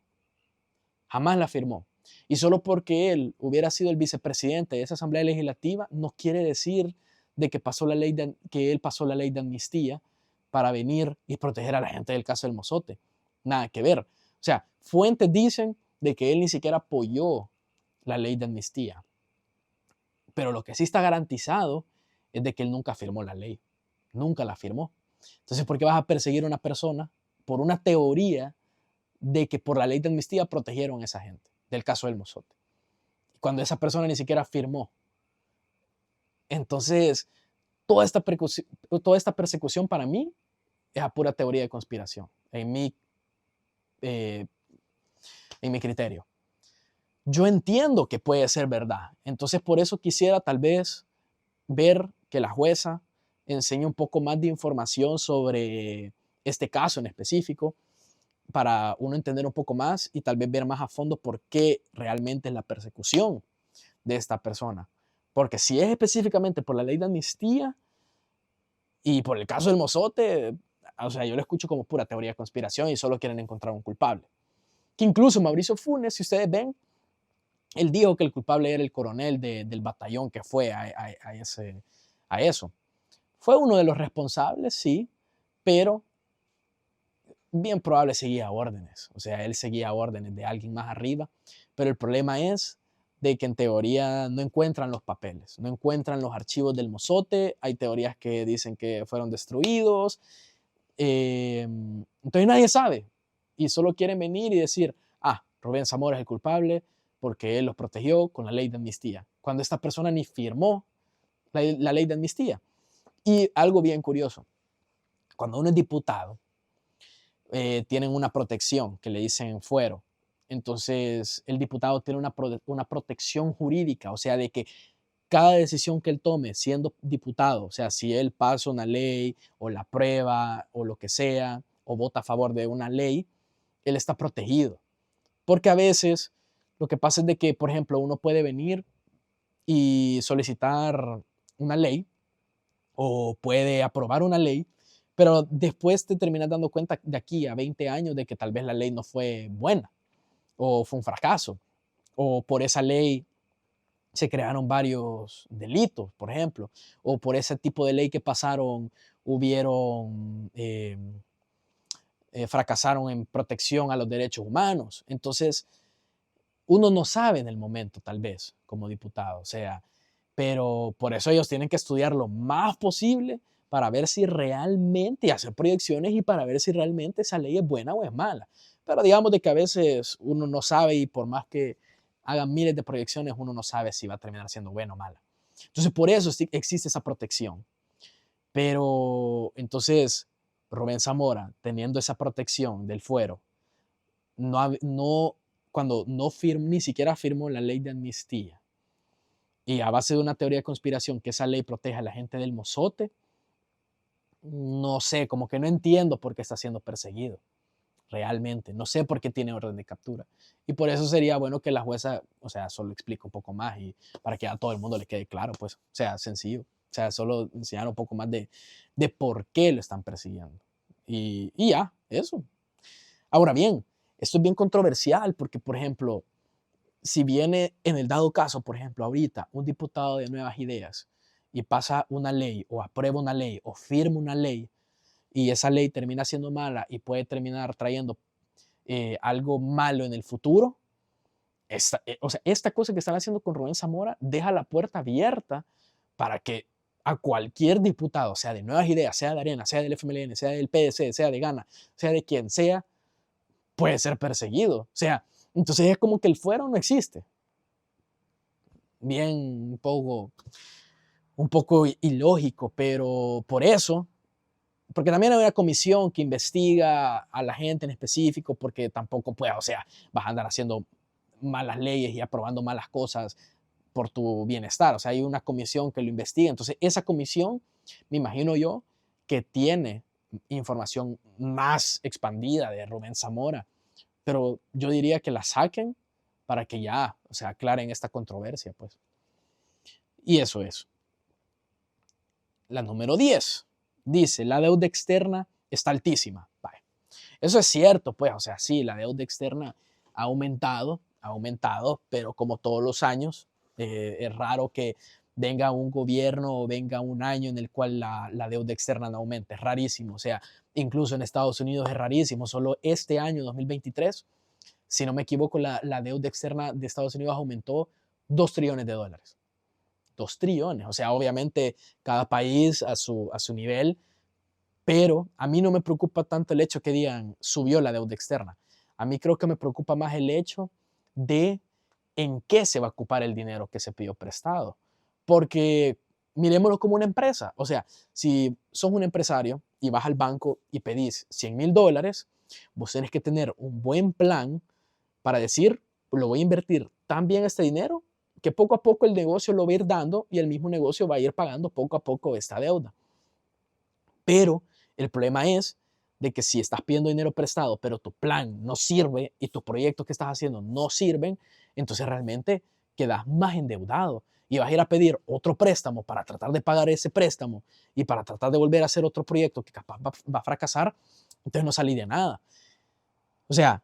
Jamás la firmó. Y solo porque él hubiera sido el vicepresidente de esa Asamblea Legislativa, no quiere decir de que, que él pasó la ley de amnistía para venir y proteger a la gente del caso del Mozote. Nada que ver. O sea, fuentes dicen de que él ni siquiera apoyó la ley de amnistía. Pero lo que sí está garantizado es de que él nunca firmó la ley. Nunca la firmó. Entonces, ¿por qué vas a perseguir a una persona por una teoría de que por la ley de amnistía protegieron a esa gente del caso del Mozote? Cuando esa persona ni siquiera firmó. Entonces, toda esta persecución para mí es a pura teoría de conspiración, eh, en mi criterio. Yo entiendo que puede ser verdad. Entonces, por eso quisiera tal vez ver que la jueza enseñe un poco más de información sobre este caso en específico para uno entender un poco más y tal vez ver más a fondo por qué realmente es la persecución de esta persona. Porque si es específicamente por la ley de amnistía y por el caso del Mozote, o sea, yo lo escucho como pura teoría de conspiración y solo quieren encontrar un culpable. Que incluso Mauricio Funes, si ustedes ven, él dijo que el culpable era el coronel del batallón que fue a eso. Fue uno de los responsables, sí, pero bien probable seguía órdenes. O sea, él seguía órdenes de alguien más arriba, pero el problema es de que en teoría no encuentran los papeles, no encuentran los archivos del Mozote, hay teorías que dicen que fueron destruidos, entonces nadie sabe y solo quieren venir y decir, Rubén Zamora es el culpable porque él los protegió con la ley de amnistía, cuando esta persona ni firmó la ley de amnistía. Y algo bien curioso, cuando uno es diputado, tienen una protección que le dicen fuero. Entonces, el diputado tiene una protección jurídica, o sea, de que cada decisión que él tome siendo diputado, o sea, si él pasa una ley o la aprueba o lo que sea, o vota a favor de una ley, él está protegido. Porque a veces lo que pasa es de que, por ejemplo, uno puede venir y solicitar una ley o puede aprobar una ley, pero después te terminas dando cuenta de aquí a 20 años de que tal vez la ley no fue buena o fue un fracaso o por esa ley se crearon varios delitos, por ejemplo, o por ese tipo de ley que pasaron, fracasaron en protección a los derechos humanos. Entonces, uno no sabe en el momento, tal vez, como diputado, o sea, pero por eso ellos tienen que estudiar lo más posible para ver si realmente, y hacer proyecciones y para ver si realmente esa ley es buena o es mala. Pero digamos de que a veces uno no sabe y por más que hagan miles de proyecciones, uno no sabe si va a terminar siendo buena o mala. Entonces, por eso existe esa protección. Pero entonces, Rubén Zamora, teniendo esa protección del fuero, no, cuando no ni siquiera firmó la ley de amnistía, y a base de una teoría de conspiración que esa ley protege a la gente del Mozote, no sé, como que no entiendo por qué está siendo perseguido. Realmente, no sé por qué tiene orden de captura. Y por eso sería bueno que la jueza, o sea, solo explique un poco más y para que a todo el mundo le quede claro, pues, o sea, sencillo. O sea, solo enseñar un poco más de por qué lo están persiguiendo. Y ya, eso. Ahora bien, esto es bien controversial porque, por ejemplo, si viene en el dado caso, por ejemplo, ahorita un diputado de Nuevas Ideas y pasa una ley o aprueba una ley o firma una ley y esa ley termina siendo mala y puede terminar trayendo algo malo en el futuro, o sea, esta cosa que están haciendo con Rubén Zamora deja la puerta abierta para que a cualquier diputado, sea de Nuevas Ideas, sea de Arena, sea del FMLN, sea del PDC, sea de Gana, sea de quien sea, puede ser perseguido. O sea, entonces es como que el fuero no existe. Bien, un poco ilógico, pero por eso, porque también hay una comisión que investiga a la gente en específico, porque tampoco puede, o sea, vas a andar haciendo malas leyes y aprobando malas cosas por tu bienestar. O sea, hay una comisión que lo investiga. Entonces, esa comisión, me imagino yo, que tiene información más expandida de Rubén Zamora, pero yo diría que la saquen para que ya, o sea, aclaren esta controversia, pues. Y eso es. La número 10 dice, la deuda externa está altísima. Vale. Eso es cierto, pues, o sea, sí, la deuda externa ha aumentado, pero como todos los años, es raro que venga un gobierno o venga un año en el cual la deuda externa no aumente, es rarísimo, o sea, incluso en Estados Unidos es rarísimo, solo este año, 2023, si no me equivoco, la deuda externa de Estados Unidos aumentó $2 trillones. 2 trillones. O sea, obviamente cada país a su nivel, pero a mí no me preocupa tanto el hecho que digan subió la deuda externa. A mí creo que me preocupa más el hecho de en qué se va a ocupar el dinero que se pidió prestado. Porque miremoslo como una empresa. O sea, si sos un empresario y vas al banco y pedís $100,000, vos tenés que tener un buen plan para decir, lo voy a invertir tan bien este dinero que poco a poco el negocio lo va a ir dando y el mismo negocio va a ir pagando poco a poco esta deuda. Pero el problema es de que si estás pidiendo dinero prestado, pero tu plan no sirve y tus proyectos que estás haciendo no sirven, entonces realmente quedas más endeudado y vas a ir a pedir otro préstamo para tratar de pagar ese préstamo y para tratar de volver a hacer otro proyecto que capaz va a fracasar, entonces no salí de nada. O sea,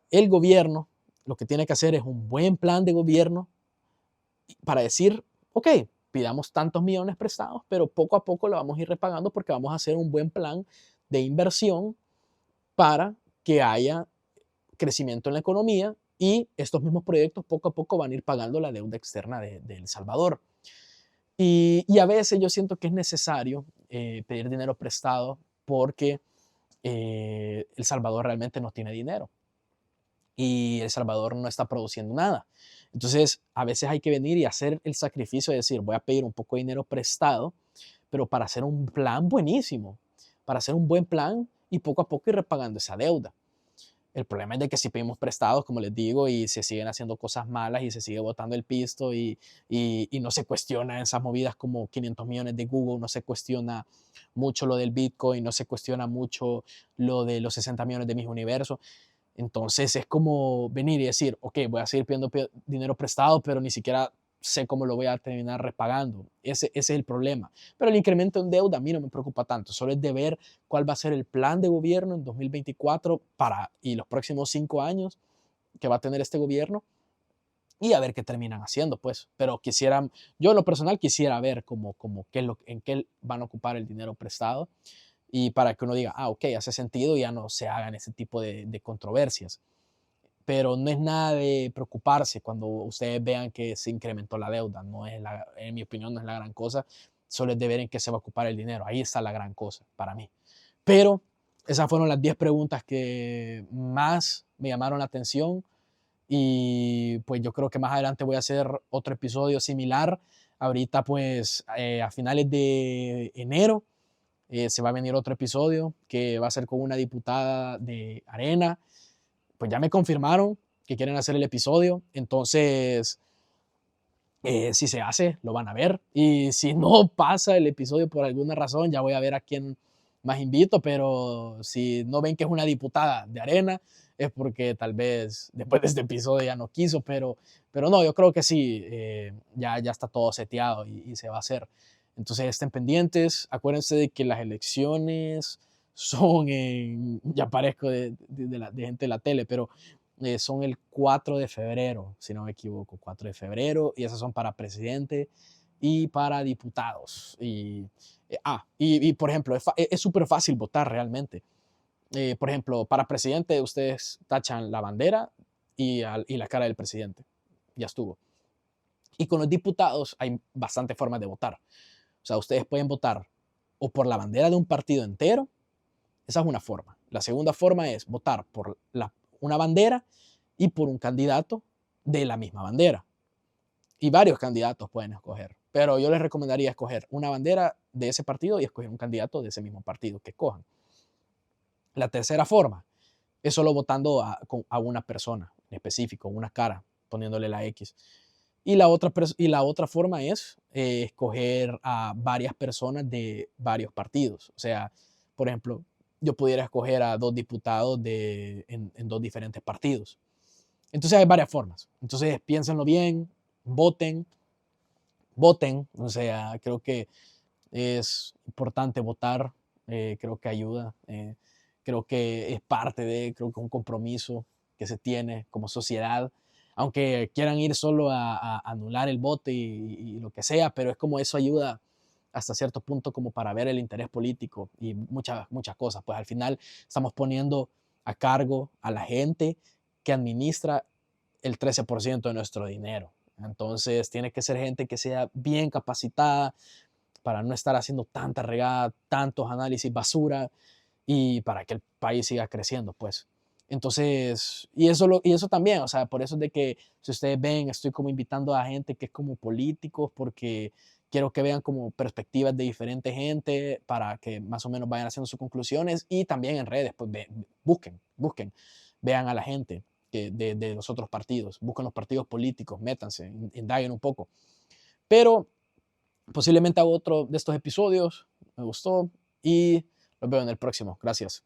el gobierno lo que tiene que hacer es un buen plan de gobierno para decir, ok, pidamos tantos millones prestados, pero poco a poco lo vamos a ir repagando porque vamos a hacer un buen plan de inversión para que haya crecimiento en la economía y estos mismos proyectos poco a poco van a ir pagando la deuda externa de El Salvador. Y a veces yo siento que es necesario pedir dinero prestado porque El Salvador realmente no tiene dinero y El Salvador no está produciendo nada. Entonces, a veces hay que venir y hacer el sacrificio de decir, voy a pedir un poco de dinero prestado, pero para hacer un plan buenísimo, para hacer un buen plan y poco a poco ir repagando esa deuda. El problema es de que si pedimos prestados, como les digo, y se siguen haciendo cosas malas y se sigue botando el pisto y no se cuestiona esas movidas como 500 millones de Google, no se cuestiona mucho lo del Bitcoin, no se cuestiona mucho lo de los 60 millones de mis universos. Entonces es como venir y decir, ok, voy a seguir pidiendo dinero prestado, pero ni siquiera sé cómo lo voy a terminar repagando. Ese es el problema. Pero el incremento en deuda a mí no me preocupa tanto. Solo es de ver cuál va a ser el plan de gobierno en 2024 y los próximos 5 años que va a tener este gobierno y a ver qué terminan haciendo, pues. Pero yo en lo personal quisiera ver en qué van a ocupar el dinero prestado y para que uno diga, ok, hace sentido y ya no se hagan ese tipo de controversias. Pero no es nada de preocuparse cuando ustedes vean que se incrementó la deuda. En mi opinión, no es la gran cosa. Solo es de ver en qué se va a ocupar el dinero. Ahí está la gran cosa para mí. Pero esas fueron las 10 preguntas que más me llamaron la atención. Y pues yo creo que más adelante voy a hacer otro episodio similar. Ahorita pues a finales de enero se va a venir otro episodio que va a ser con una diputada de Arena. Pues ya me confirmaron que quieren hacer el episodio, entonces si se hace, lo van a ver. Y si no pasa el episodio por alguna razón, ya voy a ver a quién más invito, pero si no ven que es una diputada de Arena, es porque tal vez después de este episodio ya no quiso, pero no, yo creo que sí, ya está todo seteado y se va a hacer. Entonces estén pendientes, acuérdense de que las elecciones son ya parezco de gente de la tele, pero son el 4 de febrero, si no me equivoco, 4 de febrero, y esas son para presidente y para diputados. Y por ejemplo, es súper fácil votar realmente. Por ejemplo, para presidente ustedes tachan la bandera y la cara del presidente. Ya estuvo. Y con los diputados hay bastantes formas de votar. O sea, ustedes pueden votar o por la bandera de un partido entero, esa es una forma. La segunda forma es votar por una bandera y por un candidato de la misma bandera. Y varios candidatos pueden escoger. Pero yo les recomendaría escoger una bandera de ese partido y escoger un candidato de ese mismo partido que escojan. La tercera forma es solo votando a una persona en específico, una cara, poniéndole la X. Y la otra forma es escoger a varias personas de varios partidos. O sea, por ejemplo, yo pudiera escoger a 2 diputados en 2 diferentes partidos. Entonces hay varias formas. Entonces piénsenlo bien, voten, voten. O sea, creo que es importante votar, creo que ayuda, creo que es creo que un compromiso que se tiene como sociedad, aunque quieran ir solo a anular el voto y lo que sea, pero es como eso ayuda hasta cierto punto como para ver el interés político y muchas cosas. Pues al final estamos poniendo a cargo a la gente que administra el 13% de nuestro dinero. Entonces tiene que ser gente que sea bien capacitada para no estar haciendo tanta regada, tantos análisis basura y para que el país siga creciendo, pues. Entonces, y eso también, o sea, por eso es de que si ustedes ven, estoy como invitando a gente que es como políticos, porque quiero que vean como perspectivas de diferente gente para que más o menos vayan haciendo sus conclusiones y también en redes, pues busquen, vean a la gente de los otros partidos, busquen los partidos políticos, métanse, indaguen un poco. Pero posiblemente hago otro de estos episodios, me gustó y los veo en el próximo. Gracias.